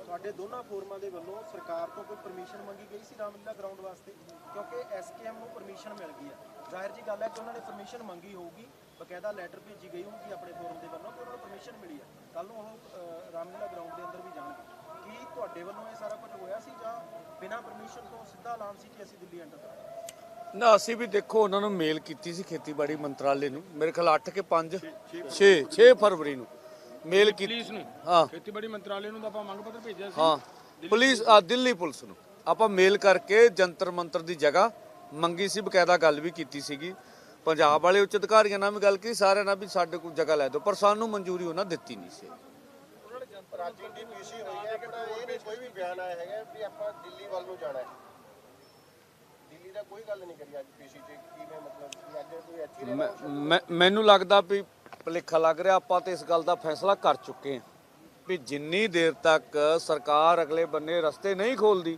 ਤੁਹਾਡੇ ਦੋਨਾਂ ਫੋਰਮਾਂ ਦੇ ਵੱਲੋਂ ਸਰਕਾਰ ਤੋਂ ਕੋਈ ਪਰਮਿਸ਼ਨ ਮੰਗੀ ਗਈ ਸੀ ਰਾਮਲੀਲਾ ਗਰਾਊਂਡ ਵਾਸਤੇ? ਕਿਉਂਕਿ ਐਸਕੇਐਮ ਨੂੰ ਪਰਮਿਸ਼ਨ ਮਿਲ ਗਈ ਹੈ, ਜ਼ਾਹਿਰ ਜੀ ਗੱਲ ਹੈ ਕਿ ਉਹਨਾਂ ਨੇ ਪਰਮਿਸ਼ਨ ਮੰਗੀ ਹੋਊਗੀ, ਬਕਾਇਦਾ ਲੈਟਰ ਭੇਜੀ ਗਈ ਹੋਊਗੀ ਆਪਣੇ ਫੋਰਮ ਦੇ ਵੱਲੋਂ ਕਿ ਉਹਨਾਂ ਨੂੰ ਪਰਮਿਸ਼ਨ ਮਿਲੀ ਹੈ, ਕੱਲ ਨੂੰ ਉਹ ਰਾਮਲੀਲਾ ਗਰਾਊਂਡ ਦੇ ਅੰਦਰ ਵੀ ਜਾਣਗੇ। ਕੀ ਤੁਹਾਡੇ ਵੱਲੋਂ ਇਹ ਸਾਰਾ ਕੁਝ ਹੋਇਆ ਸੀ ਜਾਂ ਬਿਨਾਂ ਪਰਮਿਸ਼ਨ ਤੋਂ ਸਿੱਧਾ ਐਲਾਨ ਸੀ ਕਿ ਅਸੀਂ ਦਿੱਲੀ ਐਂਟਰ ਕਰਾਂਗੇ? ਨਾ ਅਸੀਂ ਵੀ ਦੇਖੋ ਉਹਨਾਂ ਨੂੰ ਮੇਲ ਕੀਤੀ ਸੀ ਖੇਤੀਬਾੜੀ ਮੰਤਰਾਲੇ ਨੂੰ, ਮੇਰੇ ਖਿਆਲ 8 ਕੇ 5 6 ਫਰਵਰੀ ਨੂੰ ਮੇਲ ਕੀਤੀ। ਹਾਂ ਖੇਤੀਬਾੜੀ ਮੰਤਰਾਲੇ ਨੂੰ ਤਾਂ ਆਪਾਂ ਮੰਗ ਪੱਤਰ ਭੇਜਿਆ ਸੀ। ਹਾਂ ਪੁਲਿਸ ਦਿੱਲੀ ਪੁਲਿਸ ਨੂੰ ਆਪਾਂ ਮੇਲ ਕਰਕੇ ਜੰਤਰ ਮੰਤਰ ਦੀ ਜਗ੍ਹਾ ਮੰਗੀ ਸੀ, ਬਕਾਇਦਾ ਗੱਲ ਵੀ ਕੀਤੀ ਸੀਗੀ ਪੰਜਾਬ ਵਾਲੇ ਉੱਚ ਅਧਿਕਾਰੀਆਂ ਨਾਲ ਵੀ ਗੱਲ ਕੀਤੀ, ਸਾਰਿਆਂ ਨਾਲ ਵੀ ਸਾਡੇ ਕੋਲ ਜਗ੍ਹਾ ਲੈ ਦਿਓ, ਪਰ ਸਾਨੂੰ ਮਨਜ਼ੂਰੀ ਉਹਨਾਂ ਦਿੱਤੀ ਨਹੀਂ ਸੀ। ਰਾਜੀ ਦੀ ਪੀਸੀ ਹੋਈ ਹੈ ਪਰ ਇਹ ਨਹੀਂ ਕੋਈ ਵੀ ਬਿਆਨ ਆਇਆ ਹੈਗਾ ਵੀ ਆਪਾਂ ਦਿੱਲੀ ਵੱਲ ਨੂੰ ਜਾਣਾ ਹੈ, ਦਿੱਲੀ ਦਾ ਕੋਈ ਗੱਲ ਨਹੀਂ ਕਰੀ ਅੱਜ ਪੀਸੀ 'ਚ, ਕਿਵੇਂ ਮਤਲਬ ਕਿ ਅੱਜ ਕੋਈ ਅੱਛੀ ਰਹਿਣਾ? ਮੈਨੂੰ ਲੱਗਦਾ ਵੀ ਭੁਲੇਖਾ ਲੱਗ ਰਿਹਾ, ਆਪਾਂ ਤੇ ਇਸ ਗੱਲ ਦਾ ਫੈਸਲਾ ਕਰ ਚੁੱਕੇ ਹਾਂ ਵੀ ਜਿੰਨੀ ਦੇਰ ਤੱਕ ਸਰਕਾਰ ਅਗਲੇ ਬੰਨੇ ਰਸਤੇ ਨਹੀਂ ਖੋਲਦੀ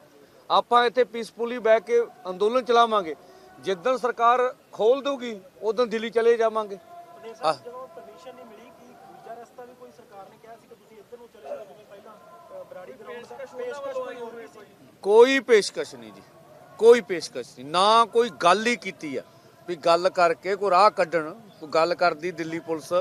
ਆਪਾਂ ਇੱਥੇ ਪੀਸਫੁਲੀ ਬਹਿ ਕੇ ਅੰਦੋਲਨ ਚਲਾਵਾਂਗੇ। ਜਿੱਦਣ ਸਰਕਾਰ ਖੋਲ ਦੂਗੀ ਉਦੋਂ ਦਿੱਲੀ ਚਲੇ ਜਾਵਾਂਗੇ। ਜਦੋਂ ਪਰਮਿਸ਼ਨ ਨਹੀਂ ਮਿਲੀ ਕਿ ਦੂਜਾ ਰਸਤਾ ਵੀ ਕੋਈ ਸਰਕਾਰ ਨੇ ਕਿਹਾ ਸੀ ਕਿ ਤੁਸੀਂ ਇੱਧਰ ਨੂੰ ਚਲੇ ਜਾਓ, ਜਿਵੇਂ ਪਹਿਲਾਂ ਬਰਾੜੀ ਗਰਾਊਂਡ ਦਾ ਪੇਸ਼ਕਸ਼ ਕੋਈ ਹੋਰ ਵੀ ਸੀ? ਕੋਈ ਪੇਸ਼ਕਸ਼ ਨਹੀਂ ਜੀ, ਕੋਈ ਪੇਸ਼ਕਸ਼ ਨਹੀਂ, ਨਾ ਕੋਈ ਗੱਲ ਹੀ ਕੀਤੀ ਆ ਵੀ ਗੱਲ ਕਰਕੇ ਕੋਈ ਰਾਹ ਕੱਢਣ। ਕੋਈ ਗੱਲ ਕਰਦੀ ਦਿੱਲੀ ਪੁਲਿਸ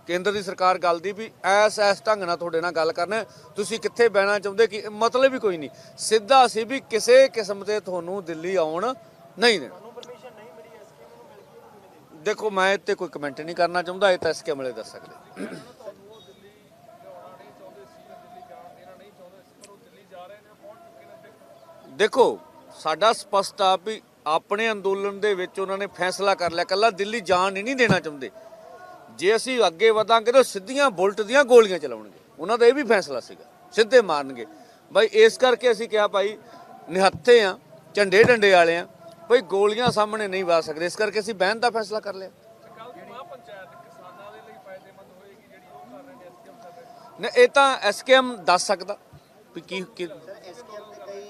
ਕੇਂਦਰ ਦੀ ਸਰਕਾਰ ਗੱਲ ਦੀ ਵੀ ਐਸ ਢੰਗ ਨਾਲ ਤੁਹਾਡੇ ਨਾਲ ਗੱਲ ਕਰਨਾ, ਤੁਸੀਂ ਕਿੱਥੇ ਬਹਿਣਾ ਚਾਹੁੰਦੇ, ਕਿ ਮਤਲਬ ਹੀ ਕੋਈ ਨਹੀਂ, ਸਿੱਧਾ ਸੀ ਵੀ ਕਿਸੇ ਕਿਸਮ ਦੇ ਤੁਹਾਨੂੰ ਦਿੱਲੀ ਆਉਣ ਨਹੀਂ ਦੇਣਾ। ਦੇਖੋ ਮੈਂ ਇੱਥੇ ਕੋਈ ਕਮੈਂਟ ਨਹੀਂ ਕਰਨਾ ਚਾਹੁੰਦਾ, ਇਹ ਤਾਂ ਐਸਕੇ ਵਾਲੇ ਦੱਸ ਸਕਦੇ। ਦੇਖੋ ਸਾਡਾ ਸਪਸ਼ਟ ਆ ਵੀ ਆਪਣੇ ਅੰਦੋਲਨ ਦੇ ਵਿੱਚ ਉਹਨਾਂ ਨੇ ਫੈਸਲਾ ਕਰ ਲਿਆ, ਕੱਲਾ ਦਿੱਲੀ ਜਾਣ ਹੀ ਨਹੀਂ ਦੇਣਾ ਚਾਹੁੰਦੇ। ਜੇ ਅਸੀਂ ਅੱਗੇ ਵਧਾਂਗੇ ਤਾਂ ਸਿੱਧੀਆਂ ਬੁਲਟ ਦੀਆਂ ਗੋਲੀਆਂ ਚਲਾਉਣਗੇ, ਉਹਨਾਂ ਦਾ ਇਹ ਵੀ ਫੈਸਲਾ ਸੀਗਾ, ਸਿੱਧੇ ਮਾਰਨਗੇ ਬਾਈ। ਇਸ ਕਰਕੇ ਅਸੀਂ ਕਿਹਾ ਭਾਈ ਨਿਹੱਥੇ ਆ, ਝੰਡੇ ਡੰਡੇ ਵਾਲੇ ਆ, ਭਾਈ ਗੋਲੀਆਂ ਸਾਹਮਣੇ ਨਹੀਂ ਵਾ ਸਕਦੇ, ਇਸ ਕਰਕੇ ਅਸੀਂ ਬਹਿਣ ਦਾ ਫੈਸਲਾ ਕਰ ਲਿਆ। ਨਹੀਂ ਇਹ ਤਾਂ ਐਸਕੇਐਮ ਦੱਸ ਸਕਦਾ ਵੀ ਕੀ ਐਸਕੇਐਮ ਦੇ ਕਈ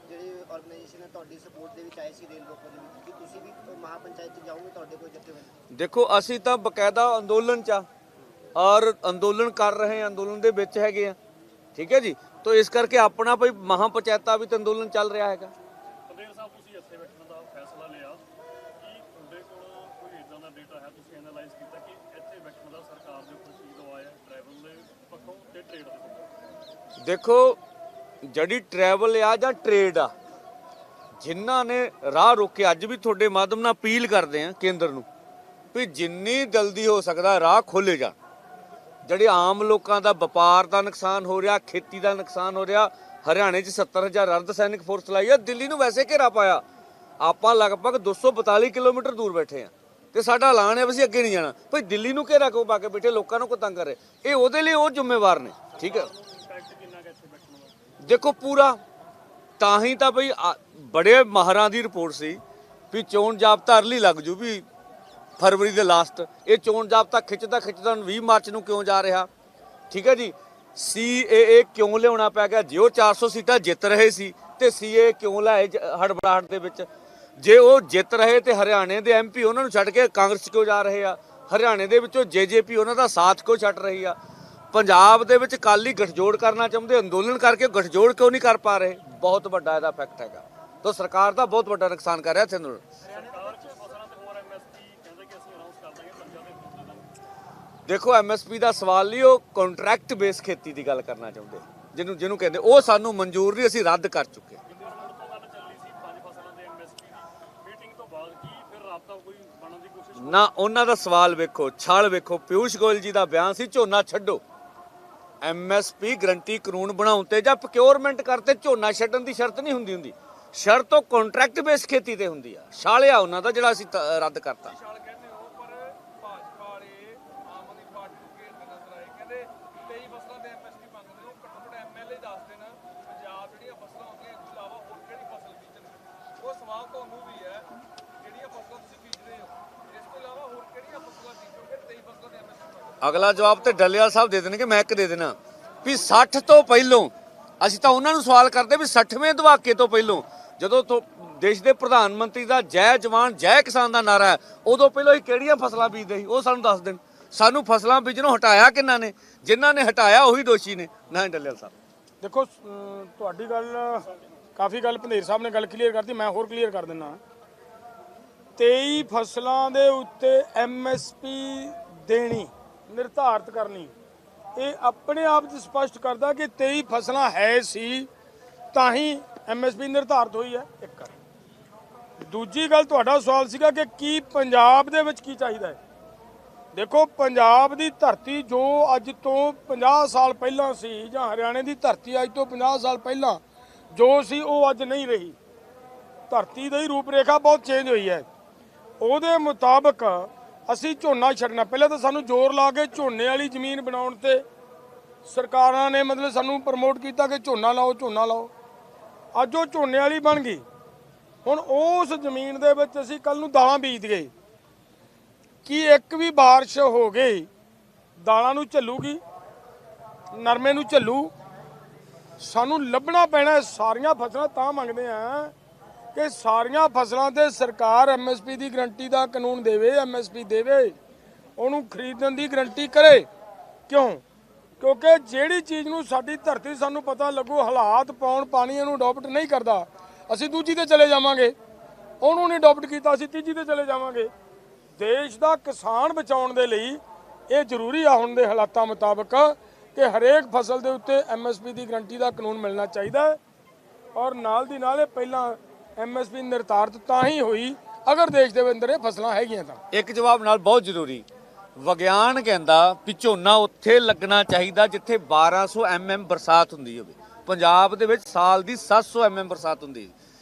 ਜਿਹੜੇ ਆਰਗੇਨਾਈਜੇਸ਼ਨ ਹੈ ਤੁਹਾਡੀ ਸਪੋਰਟ ਦੇ ਵਿੱਚ ਆਏ ਸੀ ਰੇਲ ਰੋਕੋ ਦੇ ਵਿੱਚ, ਕਿ ਤੁਸੀਂ ਵੀ ਮਹਾਪੰਚਾਇਤ ਚ ਜਾਓਗੇ, ਤੁਹਾਡੇ ਕੋਲ ਜਥੇਬੰਦੀ? ਦੇਖੋ ਅਸੀਂ ਤਾਂ ਬਕਾਇਦਾ ਅੰਦੋਲਨ 'ਚ ਆ ਔਰ ਅੰਦੋਲਨ ਕਰ ਰਹੇ, ਅੰਦੋਲਨ ਦੇ ਵਿੱਚ ਹੈਗੇ ਆ, ਠੀਕ ਹੈ ਜੀ। ਤਾਂ ਇਸ ਕਰਕੇ ਆਪਣਾ ਭਾਈ ਮਹਾਪੰਚਾਇਤਾਂ ਵੀ ਤਾਂ ਅੰਦੋਲਨ ਚੱਲ ਰਿਹਾ ਹੈਗਾ। ਪੰਦੇਰ ਸਾਹਿਬ, ਤੁਸੀਂ ਇੱਥੇ ਬੈਠਣ ਦਾ ਫੈਸਲਾ ਲਿਆ, ਕੀ ਤੁਹਾਡੇ ਕੋਲ ਕੋਈ ਇਦਾਂ ਦਾ ਡੇਟਾ ਹੈ, ਤੁਸੀਂ ਐਨਾਲਾਈਜ਼ ਕੀਤਾ ਕਿ ਇੱਥੇ ਬੈਠਣ ਦਾ ਸਰਕਾਰ ਦੇ ਉੱਪਰ ਕੀ ਦਬਾਅ ਹੈ, ਟਰੈਵਲ ਦੇ ਪੱਖੋਂ ਤੇ ਟ੍ਰੇਡ ਦੇ ਪੱਖੋਂ? ਦੇਖੋ ਜਿਹੜੀ ਟਰੈਵਲ ਆ ਜਾਂ ਟ੍ਰੇਡ ਆ, ਜਿਨ੍ਹਾਂ ਨੇ ਰਾਹ ਰੋਕੇ, ਅੱਜ ਵੀ ਤੁਹਾਡੇ ਮਾਧਿਅਮ ਨਾਲ ਅਪੀਲ ਕਰਦੇ ਆ ਕੇਂਦਰ ਨੂੰ ਵੀ ਜਿੰਨੀ ਜਲਦੀ ਹੋ ਸਕਦਾ ਰਾਹ ਖੋਲ੍ਹੇ ਜਾਣ। ਜਿਹੜੇ ਆਮ ਲੋਕਾਂ ਦਾ ਵਪਾਰ ਦਾ ਨੁਕਸਾਨ ਹੋ ਰਿਹਾ, ਖੇਤੀ ਦਾ ਨੁਕਸਾਨ ਹੋ ਰਿਹਾ। ਹਰਿਆਣੇ 'ਚ 70,000 ਅਰਧ ਸੈਨਿਕ ਫੋਰਸ ਲਾਈ ਆ, ਦਿੱਲੀ ਨੂੰ ਵੈਸੇ ਘੇਰਾ ਪਾਇਆ। ਆਪਾਂ ਲਗਭਗ 242 ਕਿਲੋਮੀਟਰ ਦੂਰ ਬੈਠੇ ਆ ਤੇ ਸਾਡਾ ਐਲਾਨ ਹੈ ਵੀ ਅਸੀਂ ਅੱਗੇ ਨਹੀਂ ਜਾਣਾ। ਭਾਈ ਦਿੱਲੀ ਨੂੰ ਘੇਰਾ ਕਿਉਂ ਪਾ ਕੇ ਬੈਠੇ, ਲੋਕਾਂ ਨੂੰ ਕੋ ਤੰਗ ਕਰ ਰਹੇ? ਇਹ ਉਹਦੇ ਲਈ ਉਹ ਜ਼ਿੰਮੇਵਾਰ ਨੇ, ਠੀਕ ਹੈ। ਦੇਖੋ ਪੂਰਾ ਤਾਂ ਹੀ ਤਾਂ ਬਈ ਬੜੇ ਮਾਹਰਾਂ ਦੀ ਰਿਪੋਰਟ ਸੀ ਵੀ ਚੋਣ ਜਾਬਤਾ ਅਰਲੀ ਲੱਗ ਜੂ ਵੀ ਫਰਵਰੀ ਦੇ ਲਾਸਟ। ਇਹ ਚੋਣ ਜਾਬਤਾ ਖਿੱਚਦਾ 20 ਮਾਰਚ ਨੂੰ ਕਿਉਂ ਜਾ ਰਿਹਾ, ਠੀਕ ਹੈ ਜੀ। CAA ਕਿਉਂ ਲਿਆਉਣਾ ਪੈ ਗਿਆ? ਜੇ ਉਹ 400 ਸੀਟਾਂ ਜਿੱਤ ਰਹੇ ਸੀ ਤੇ CAA ਕਿਉਂ ਲਾਏ ਹੜਬੜਾਹਟ ਦੇ ਵਿੱਚ? ਜੇ ਉਹ ਜਿੱਤ ਰਹੇ ਤੇ ਹਰਿਆਣੇ ਦੇ MP ਉਹਨਾਂ ਨੂੰ ਛੱਡ ਕੇ ਕਾਂਗਰਸ ਕਿਉਂ ਜਾ ਰਹੇ ਆ? ਹਰਿਆਣੇ ਦੇ ਵਿੱਚੋਂ JJP ਉਹਨਾਂ ਦਾ ਸਾਥ ਕਿਉਂ ਛੱਡ ਰਹੀ ਆ? ਪੰਜਾਬ ਦੇ ਵਿੱਚ ਅਕਾਲੀ ਗੱਠਜੋੜ ਕਰਨਾ ਚਾਹੁੰਦੇ, ਅੰਦੋਲਨ ਕਰਕੇ ਗੱਠਜੋੜ ਕਿਉਂ ਨਹੀਂ ਕਰ ਪਾ ਰਹੇ? ਬਹੁਤ ਵੱਡਾ ਇਹਦਾ ਫੈਕਟ ਹੈਗਾ। ਤਾਂ ਸਰਕਾਰ ਦਾ ਬਹੁਤ ਵੱਡਾ ਨੁਕਸਾਨ ਕਰ ਰਿਹਾ ਇੱਥੇ ਅੰਦੋਲਨ। ਦੇਖੋ MSP ਦਾ ਸਵਾਲ ਨਹੀਂ, ਉਹ ਕੰਟਰੈਕਟ ਬੇਸ ਖੇਤੀ ਦੀ ਗੱਲ ਕਰਨਾ ਚਾਹੁੰਦੇ, ਜਿਹਨੂੰ ਕਹਿੰਦੇ ਉਹ ਸਾਨੂੰ ਮਨਜ਼ੂਰ ਨਹੀਂ, ਅਸੀਂ ਰੱਦ ਕਰ ਚੁੱਕੇ। ਨਾ ਉਹਨਾਂ ਦਾ ਸਵਾਲ ਵੇਖੋ, ਛਲ ਵੇਖੋ। ਪਿਊਸ਼ ਗੋਇਲ ਜੀ ਦਾ ਬਿਆਨ ਸੀ ਝੋਨਾ ਛੱਡੋ, MSP ਗਰੰਟੀ ਕਾਨੂੰਨ ਬਣਾਉਣ ਤੇ ਜਾਂ ਪ੍ਰੋਕਿਉਰਮੈਂਟ ਕਰਤੇ ਝੋਨਾ ਛੱਡਣ ਦੀ ਸ਼ਰਤ ਨਹੀਂ ਹੁੰਦੀ। ਸ਼ਰਤ ਉਹ ਕੰਟਰੈਕਟ ਬੇਸ ਖੇਤੀ ਤੇ ਹੁੰਦੀ ਆ। ਛਾਲਿਆ ਉਹਨਾਂ ਦਾ ਜਿਹੜਾ ਅਸੀਂ ਰੱਦ ਕਰਤਾ। ਅਗਲਾ ਜਵਾਬ ਤੇ ਡੱਲੇਵਾਲ ਸਾਹਿਬ ਦੇ ਦੇਣਗੇ, ਮੈਂ ਇੱਕ ਦੇ ਦੇਣਾ ਵੀ 60 ਤੋਂ ਪਹਿਲੋਂ। ਅਸੀਂ ਤਾਂ ਉਹਨਾਂ ਨੂੰ ਸਵਾਲ ਕਰਦੇ ਵੀ 60ਵੇਂ ਦਹਾਕੇ ਤੋਂ ਪਹਿਲੋਂ, ਜਦੋਂ ਦੇਸ਼ ਦੇ ਪ੍ਰਧਾਨ ਮੰਤਰੀ ਦਾ ਜੈ ਜਵਾਨ ਜੈ ਕਿਸਾਨ ਦਾ ਨਾਰਾ ਹੈ, ਉਦੋਂ ਪਹਿਲਾਂ ਹੀ ਕਿਹੜੀਆਂ ਫਸਲਾਂ ਬੀਜਦੇ ਸੀ ਉਹ ਸਾਨੂੰ ਦੱਸ ਦੇਣ। ਸਾਨੂੰ ਫਸਲਾਂ ਬੀਜਣੋਂ ਹਟਾਇਆ ਕਿਹਨਾਂ ਨੇ? ਜਿਨ੍ਹਾਂ ਨੇ ਹਟਾਇਆ ਉਹੀ ਦੋਸ਼ੀ ਨੇ, ਨਾ ਡੱਲੇਵਾਲ ਸਾਹਿਬ। ਦੇਖੋ ਤੁਹਾਡੀ ਗੱਲ ਕਾਫੀ ਗੱਲ ਪੰਧੇਰ ਸਾਹਿਬ ਨੇ ਗੱਲ ਕਲੀਅਰ ਕਰਤੀ, ਮੈਂ ਹੋਰ ਕਲੀਅਰ ਕਰ ਦਿੰਦਾ। 23 ਫਸਲਾਂ ਦੇ ਉੱਤੇ MSP ਦੇਣੀ, ਨਿਰਧਾਰਤ ਕਰਨੀ, ਇਹ ਆਪਣੇ ਆਪ 'ਚ ਸਪਸ਼ਟ ਕਰਦਾ ਕਿ 23 ਫਸਲਾਂ ਹੈ ਸੀ ਤਾਂ ਹੀ MSP ਨਿਰਧਾਰਤ ਹੋਈ ਹੈ। ਇੱਕ ਦੂਜੀ ਗੱਲ, ਤੁਹਾਡਾ ਸਵਾਲ ਸੀਗਾ ਕਿ ਕੀ ਪੰਜਾਬ ਦੇ ਵਿੱਚ ਕੀ ਚਾਹੀਦਾ ਹੈ। ਦੇਖੋ ਪੰਜਾਬ ਦੀ ਧਰਤੀ ਜੋ ਅੱਜ ਤੋਂ 50 ਸਾਲ ਪਹਿਲਾਂ ਸੀ, ਜਾਂ ਹਰਿਆਣੇ ਦੀ ਧਰਤੀ ਅੱਜ ਤੋਂ 50 ਸਾਲ ਪਹਿਲਾਂ ਜੋ ਸੀ, ਉਹ ਅੱਜ ਨਹੀਂ ਰਹੀ। ਧਰਤੀ ਦੀ ਰੂਪ ਰੇਖਾ ਬਹੁਤ ਚੇਂਜ ਹੋਈ ਹੈ। ਉਹਦੇ ਮੁਤਾਬਕ ਅਸੀਂ ਝੋਨਾ ਛੱਡਣਾ, ਪਹਿਲਾਂ ਤਾਂ ਸਾਨੂੰ ਜ਼ੋਰ ਲਾ ਕੇ ਝੋਨੇ ਵਾਲੀ ਜ਼ਮੀਨ ਬਣਾਉਣ ਤੇ ਸਰਕਾਰਾਂ ਨੇ ਮਤਲਬ ਸਾਨੂੰ ਪ੍ਰਮੋਟ ਕੀਤਾ ਕਿ ਝੋਨਾ ਲਾਓ ਝੋਨਾ ਲਾਓ। ਅੱਜ ਉਹ ਝੋਨੇ ਵਾਲੀ ਬਣ ਗਈ। ਹੁਣ ਉਸ ਜ਼ਮੀਨ ਦੇ ਵਿੱਚ ਅਸੀਂ ਕੱਲ ਨੂੰ ਦਾਲਾਂ ਬੀਜ ਗਏ, ਕੀ ਇੱਕ ਵੀ ਬਾਰਿਸ਼ ਹੋ ਗਈ ਦਾਲਾਂ ਨੂੰ ਝੱਲੂਗੀ, ਨਰਮੇ ਨੂੰ ਝੱਲੂ? ਸਾਨੂੰ ਲੱਭਣਾ ਪੈਣਾ। ਸਾਰੀਆਂ ਫਸਲਾਂ ਤਾਂ ਮੰਗਦੇ ਆ ਕਿ ਸਾਰੀਆਂ ਫਸਲਾਂ ਤੇ ਸਰਕਾਰ MSP ਦੀ ਗਰੰਟੀ ਦਾ ਕਾਨੂੰਨ ਦੇਵੇ, MSP ਦੇਵੇ, ਉਹਨੂੰ ਖਰੀਦਣ ਦੀ ਗਰੰਟੀ ਕਰੇ। ਕਿਉਂ? ਕਿਉਂਕਿ ਜਿਹੜੀ ਚੀਜ਼ ਨੂੰ ਸਾਡੀ ਧਰਤੀ ਸਾਨੂੰ ਪਤਾ ਲੱਗੂ, ਹਾਲਾਤ ਪਾਉਣ ਪਾਣੀ ਇਹਨੂੰ ਅਡਾਪਟ ਨਹੀਂ ਕਰਦਾ, ਅਸੀਂ ਦੂਜੀ ਤੇ ਚਲੇ ਜਾਵਾਂਗੇ। ਉਹਨੂੰ ਨਹੀਂ ਅਡਾਪਟ ਕੀਤਾ, ਅਸੀਂ ਤੀਜੀ ਤੇ ਚਲੇ ਜਾਵਾਂਗੇ। ਦੇਸ਼ ਦਾ ਕਿਸਾਨ ਬਚਾਉਣ ਦੇ ਲਈ ਇਹ ਜ਼ਰੂਰੀ ਆ ਹੁਣ ਦੇ ਹਾਲਾਤਾਂ ਮੁਤਾਬਕ ਕਿ ਹਰੇਕ ਫਸਲ ਦੇ ਉੱਤੇ MSP ਦੀ ਗਰੰਟੀ ਦਾ ਕਾਨੂੰਨ ਮਿਲਣਾ ਚਾਹੀਦਾ ਹੈ। ਔਰ ਨਾਲ ਦੀ ਨਾਲ ਪਹਿਲਾਂ MSP ਨਿਰਧਾਰਤ ਤਾਂ ਹੀ ਹੋਈ ਅਗਰ ਦੇਸ਼ ਦੇ ਅੰਦਰ ਇਹ ਫਸਲਾਂ ਹੈਗੀਆਂ ਤਾਂ। ਇੱਕ ਜਵਾਬ ਨਾਲ ਬਹੁਤ ਜ਼ਰੂਰੀ, ਵਿਗਿਆਨ ਕਹਿੰਦਾ ਵੀ ਝੋਨਾ ਉੱਥੇ ਲੱਗਣਾ ਚਾਹੀਦਾ ਜਿੱਥੇ 1200 mm ਬਰਸਾਤ ਹੁੰਦੀ ਹੋਵੇ। ਪੰਜਾਬ ਦੇ ਵਿੱਚ ਸਾਲ ਦੀ 700 mm ਬਰਸਾਤ ਹੁੰਦੀ।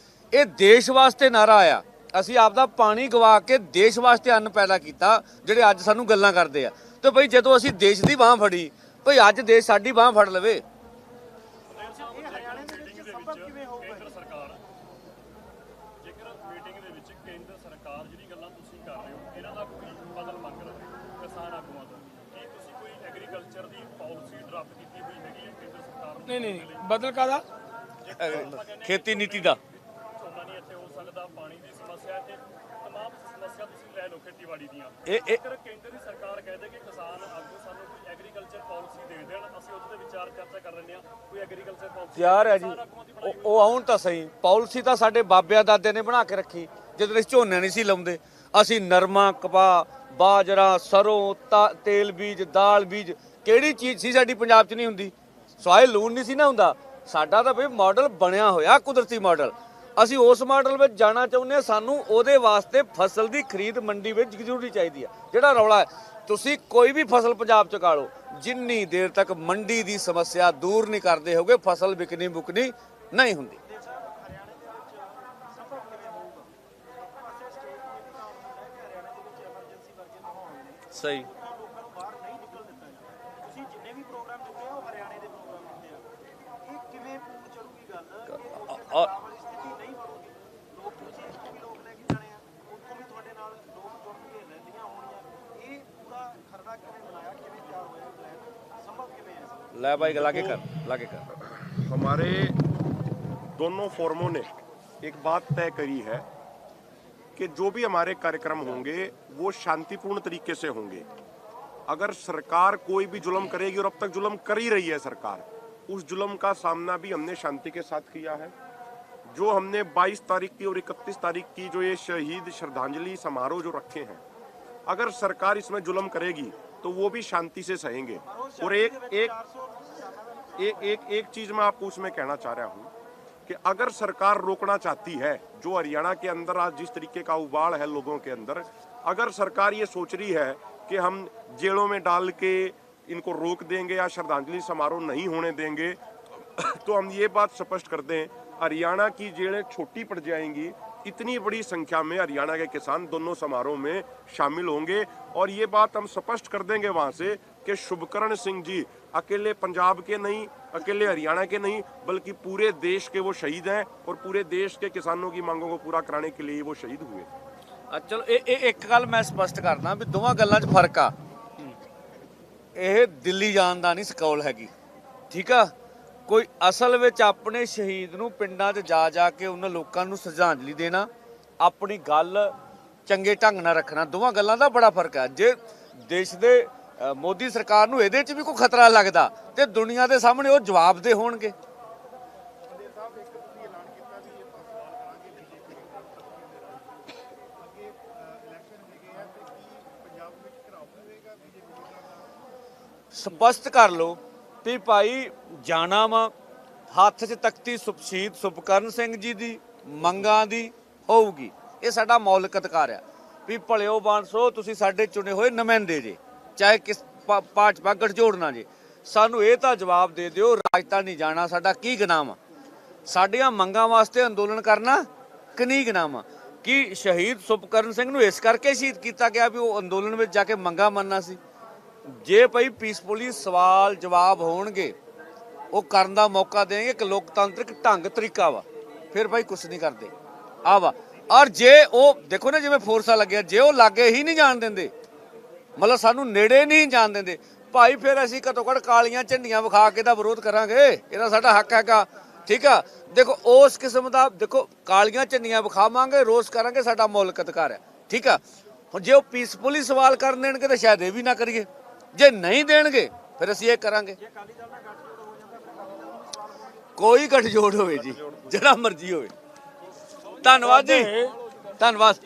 ਇਹ ਦੇਸ਼ ਵਾਸਤੇ ਨਾਰਾ ਆਇਆ। ਅਸੀਂ ਆਪਦਾ ਪਾਣੀ ਗਵਾ ਕੇ ਦੇਸ਼ ਵਾਸਤੇ ਅੰਨ ਪੈਦਾ ਕੀਤਾ, ਜਿਹੜੇ ਅੱਜ ਸਾਨੂੰ ਗੱਲਾਂ ਕਰਦੇ ਆ। ਤੇ ਭਈ ਜਦੋਂ ਅਸੀਂ ਦੇਸ਼ ਦੀ ਬਾਹ ਫੜੀ, ਭਈ ਅੱਜ ਦੇਸ਼ ਸਾਡੀ ਬਾਹ ਫੜ ਲਵੇ। ਹਰਿਆਣੇ ਦੇ ਵਿੱਚ ਸੰਭਵ ਕਿਵੇਂ ਹੋਊਗਾ? ਕੇਂਦਰ ਸਰਕਾਰ, ਜੇਕਰ ਮੀਟਿੰਗ ਦੇ ਵਿੱਚ ਕੇਂਦਰ ਸਰਕਾਰ ਜਿਹੜੀ ਗੱਲਾਂ ਤੁਸੀਂ ਕਰ ਰਹੇ ਹੋ, ਇਹਨਾਂ ਦਾ ਕੋਈ ਬਦਲ ਮੰਗ ਰਿਹਾ ਹੈ ਕਿਸਾਨ ਆਗੂਆਂ ਦਾ, ਕੀ ਤੁਸੀਂ ਕੋਈ ਐਗਰੀਕਲਚਰ ਦੀ ਪਾਲਿਸੀ ਡਰਾਫਟ ਕੀਤੀ ਹੋਈ ਹੈਗੀ ਹੈ ਕੇਂਦਰ ਸਰਕਾਰ ਨੂੰ? नहीं बदल का था ਖੇਤੀ ਨੀਤੀ ਦਾ ਝੋਨਾ ਨਹੀਂ ਇੱਥੇ ਹੋ ਸਕਦਾ, ਪਾਣੀ ਦੀ ਸਮੱਸਿਆ ਹੈ ਤੇ ਤਮਾਮ ਸਮੱਸਿਆ ਤੁਸੀਂ ਲੈ ਲਓ ਖੇਤੀਬਾੜੀ ਦੀਆਂ। ਇਹ ਜੇਕਰ ਕੇਂਦਰ ਦੀ ਸਰਕਾਰ ਕਹਦੇ ਕਿ ਕਿਸਾਨ ਆਗੂ ਸਾਨੂੰ ਕੋਈ ਐਗਰੀਕਲਚਰ ਪਾਲਿਸੀ ਦੇ ਦੇਣ, ਅਸੀਂ ਉਹਦੇ ਤੇ ਵਿਚਾਰ ਚਰਚਾ ਕਰ ਲੈਂਦੇ ਹਾਂ। ਕੋਈ ਐਗਰੀਕਲਚਰ ਪਾਲਿਸੀ ਤਿਆਰ ਹੈ ਜੀ, ਉਹ ਆਉਣ ਤਾਂ ਸਹੀ। ਪਾਲਿਸੀ ਤਾਂ ਸਾਡੇ ਬਾਬਿਆਂ ਦਾਦਿਆਂ ਨੇ ਬਣਾ ਕੇ ਰੱਖੀ, ਜਦੋਂ ਅਸੀਂ ਝੋਨੇ ਨਹੀਂ ਸੀ ਲਾਉਂਦੇ। ਅਸੀਂ ਨਰਮਾ, ਕਪਾਹ, ਬਾਜਰਾ, ਸਰੋਂ, ਤੇਲ ਬੀਜ, ਦਾਲ ਬੀਜ, ਕਿਹੜੀ ਚੀਜ਼ ਸੀ ਸਾਡੀ ਪੰਜਾਬ 'ਚ ਨਹੀਂ ਹੁੰਦੀ? ਸਵਾਏ ਲੂਣ ਨਹੀਂ ਸੀ ਨਾ ਹੁੰਦਾ। ਸਾਡਾ ਤਾਂ ਬਈ ਮਾਡਲ ਬਣਿਆ ਹੋਇਆ, ਕੁਦਰਤੀ ਮਾਡਲ। ਅਸੀਂ ਉਸ ਮਾਡਲ ਵਿੱਚ ਜਾਣਾ ਚਾਹੁੰਦੇ ਹਾਂ। ਸਾਨੂੰ ਉਹਦੇ ਵਾਸਤੇ ਫਸਲ ਦੀ ਖਰੀਦ ਮੰਡੀ ਵਿੱਚ ਜ਼ਰੂਰੀ ਚਾਹੀਦੀ ਹੈ। ਜਿਹੜਾ ਰੌਲਾ ਹੈ, ਤੁਸੀਂ ਕੋਈ ਵੀ ਫਸਲ ਪੰਜਾਬ 'ਚ ਉਗਾ ਲਓ, ਜਿੰਨੀ ਦੇਰ ਤੱਕ ਮੰਡੀ ਦੀ ਸਮੱਸਿਆ ਦੂਰ ਨਹੀਂ ਕਰਦੇ ਹੋਗੇ, ਫਸਲ ਵਿਕਣੀ ਮੁਕਣੀ ਨਹੀਂ ਹੁੰਦੀ। ਹਰਿਆਣੇ ਦੇ ਵਿੱਚ ਸੰਭਵ ਕਿਵੇਂ ਹੋਊਗਾ? ਇੱਕ ਪਾਸੇ ਸਟੇਟ ਨੂੰ ਇਹ ਤਾਂ ਹੁੰਦਾ ਹੈ ਕਿ ਹਰਿਆਣੇ ਦੇ ਵਿੱਚ ਐਮਰਜੈਂਸੀ ਵਰਗੇ ਮਾਹੌਲ ਨੇ, ਸਹੀ। ਤਾਂ ਲੋਕਾਂ ਨੂੰ ਬਾਹਰ ਨਹੀਂ ਨਿਕਲ ਦਿੱਤਾ ਜਾਂਦਾ। ਤੁਸੀਂ ਜਿੰਨੇ ਵੀ ਪ੍ਰੋਗਰਾਮ ਦਿੱਤੇ ਆ ਉਹ ਹਰਿਆਣੇ ਦੇ ਪ੍ਰੋਗਰਾਮ ਦਿੱਤੇ ਆ। ਇਹ ਕਿਵੇਂ ਪੂਰ ਚੜੂਗੀ ਗੱਲ ਕਿ ਉੱਥੇ ਪੰਜਾਬ ਵਾਲੀ ਸਥਿਤੀ ਨਹੀਂ ਬਣੂਗੀ? ਲੋਕ ਤੁਸੀਂ ਇੱਥੋਂ ਵੀ ਲੋਕ ਲੈ ਕੇ ਜਾਣੇ ਆ, ਉੱਥੋਂ ਵੀ ਤੁਹਾਡੇ ਨਾਲ ਲੋਕ ਜੁੜਨਗੇ, ਰੈਲੀਆਂ ਹੋਣੀਆਂ। ਇਹ ਪੂਰਾ ਖਰੜਾ ਕਿਵੇਂ ਬਣਾਇਆ, ਕਿਵੇਂ ਤਿਆਰ ਹੋਇਆ ਪਲਾਨ, ਸੰਭਵ ਕਿਵੇਂ ਹੈ? ਲੈ ਭਾਈ ਲਾਗੇ ਕਰ। हमारे दोनों फोरमों ने एक बात तय करी है कि जो भी हमारे कार्यक्रम होंगे वो शांतिपूर्ण तरीके से होंगे। अगर सरकार कोई भी जुल्म करेगी, और अब तक जुल्म कर ही रही है सरकार, उस जुल्म का सामना भी हमने शांति के साथ किया है। जो हमने 22 तारीख की और 31 तारीख की जो ये शहीद श्रद्धांजलि समारोह जो रखे हैं, अगर सरकार इसमें जुल्म करेगी तो वो भी शांति से सहेंगे। और एक चीज मैं आपको उसमें कहना चाह रहा हूं कि अगर सरकार रोकना चाहती है, जो हरियाणा के अंदर आज जिस तरीके का उबाड़ है लोगों के अंदर, अगर सरकार ये सोच रही है कि हम जेलों में डाल के इनको रोक देंगे या श्रद्धांजलि समारोह नहीं होने देंगे, तो हम ये बात स्पष्ट कर दें, हरियाणा की जेलें छोटी पड़ जाएंगी। इतनी बड़ी संख्या में हरियाणा के किसान दोनों समारोह में शामिल होंगे। और ये बात हम स्पष्ट कर देंगे वहां से कि शुभकरण सिंह जी अकेले पंजाब के नहीं, अकेले हरियाणा के नहीं, बल्कि पूरे देश के वो शहीद हैं, और पूरे देश के किसानों की मांगों को पूरा कराने के लिए वो शहीद हुए। ਚਲੋ ਇਹ ਇੱਕ ਗੱਲ ਮੈਂ ਸਪਸ਼ਟ ਕਰਦਾ ਵੀ ਦੋਵਾਂ ਗੱਲਾਂ 'ਚ ਫਰਕ ਆ। ਇਹ ਦਿੱਲੀ ਜਾਣ ਦਾ ਨਹੀਂ ਸਕੌਲ ਹੈਗੀ, ਠੀਕ ਆ। ਕੋਈ ਅਸਲ ਵਿੱਚ ਆਪਣੇ ਸ਼ਹੀਦ ਨੂੰ ਪਿੰਡਾਂ 'ਚ ਜਾ ਕੇ ਉਹਨਾਂ ਲੋਕਾਂ ਨੂੰ ਸ਼ਰਧਾਂਜਲੀ ਦੇਣਾ, ਆਪਣੀ ਗੱਲ ਚੰਗੇ ਢੰਗ ਨਾਲ ਰੱਖਣਾ, ਦੋਵਾਂ ਗੱਲਾਂ ਦਾ ਬੜਾ ਫਰਕ ਹੈ। ਜੇ ਦੇਸ਼ ਦੇ ਮੋਦੀ ਸਰਕਾਰ ਨੂੰ ਇਹਦੇ 'ਚ ਵੀ ਕੋਈ ਖਤਰਾ ਲੱਗਦਾ ਤੇ ਦੁਨੀਆ ਦੇ ਸਾਹਮਣੇ ਉਹ ਜਵਾਬਦੇ ਹੋਣਗੇ। ਸਪਸ਼ਟ ਕਰ ਲਓ ਵੀ ਭਾਈ ਜਾਣਾ ਵਾ, ਹੱਥ 'ਚ ਤਖਤੀ ਸ਼ਹੀਦ ਸੁਭਕਰਨ ਸਿੰਘ ਜੀ ਦੀ ਮੰਗਾਂ ਦੀ ਹੋਊਗੀ। ਇਹ ਸਾਡਾ ਮੌਲਿਕ ਅਧਿਕਾਰ ਆ ਵੀ ਭਲਿਓ ਬਾਂਸੋ, ਤੁਸੀਂ ਸਾਡੇ ਚੁਣੇ ਹੋਏ ਨੁਮਾਇੰਦੇ ਜੇ, ਚਾਹੇ ਕਿਸ ਭਾਜਪਾ ਗਠਜੋੜਨਾ ਜੇ, ਸਾਨੂੰ ਇਹ ਤਾਂ ਜਵਾਬ ਦੇ ਦਿਓ, ਰਾਜਧਾਨੀ ਜਾਣਾ ਸਾਡਾ ਕੀ ਗੁਨਾਹ ਵਾ? ਸਾਡੀਆਂ ਮੰਗਾਂ ਵਾਸਤੇ ਅੰਦੋਲਨ ਕਰਨਾ ਕਿੰਨੀ ਗੁਨਾਹ ਵਾ? ਕਿ ਸ਼ਹੀਦ ਸੁਭਕਰਨ ਸਿੰਘ ਨੂੰ ਇਸ ਕਰਕੇ ਸ਼ਹੀਦ ਕੀਤਾ ਗਿਆ ਵੀ ਉਹ ਅੰਦੋਲਨ ਵਿੱਚ ਜਾ ਕੇ ਮੰਗਾਂ ਮੰਨਣਾ ਸੀ? ਜੇ ਭਾਈ ਪੀਸਫੁਲੀ ਸਵਾਲ ਜਵਾਬ ਹੋਣਗੇ, ਉਹ ਕਰਨ ਦਾ ਮੌਕਾ ਦੇਣਗੇ ਕਿ ਲੋਕਤੰਤਰਿਕ ਢੰਗ ਤਰੀਕਾ ਵਾ, ਫਿਰ ਭਾਈ ਕੁਛ ਨਹੀਂ ਕਰਦੇ ਆ ਵਾ। ਔਰ ਜੇ ਉਹ ਦੇਖੋ ਨਾ ਜਿਵੇਂ ਫੋਰਸਾਂ ਲੱਗਿਆ, ਜੇ ਉਹ ਲਾਗੇ ਹੀ ਨਹੀਂ ਜਾਣ ਦਿੰਦੇ, ਮਤਲਬ ਸਾਨੂੰ ਨੇੜੇ ਨਹੀਂ ਜਾਣ ਦਿੰਦੇ, ਭਾਈ ਫਿਰ ਅਸੀਂ ਘੱਟੋ ਘੱਟ ਕਾਲੀਆਂ ਝੰਡੀਆਂ ਵਿਖਾ ਕੇ ਦਾ ਵਿਰੋਧ ਕਰਾਂਗੇ। ਇਹਦਾ ਸਾਡਾ ਹੱਕ ਹੈਗਾ, ਠੀਕ ਆ। ਦੇਖੋ ਉਸ ਕਿਸਮ ਦਾ, ਦੇਖੋ ਕਾਲੀਆਂ ਝੰਡੀਆਂ ਵਿਖਾਵਾਂਗੇ, ਰੋਸ ਕਰਾਂਗੇ, ਸਾਡਾ ਮੌਲਿਕ ਅਧਿਕਾਰ ਹੈ, ਠੀਕ ਆ। ਹੁਣ ਜੇ ਉਹ ਪੀਸਫੁਲੀ ਸਵਾਲ ਕਰਨ ਦੇਣਗੇ ਤਾਂ ਸ਼ਾਇਦ ਇਹ ਵੀ ਨਾ ਕਰੀਏ, ਜੇ ਨਹੀਂ ਦੇਣਗੇ ਫਿਰ ਅਸੀਂ ਇਹ ਕਰਾਂਗੇ। ਕੋਈ ਗੱਠਜੋੜ ਹੋਵੇ ਜੀ, ਜਿਹੜਾ ਮਰਜ਼ੀ ਹੋਵੇ। ਧੰਨਵਾਦ ਜੀ, ਧੰਨਵਾਦ।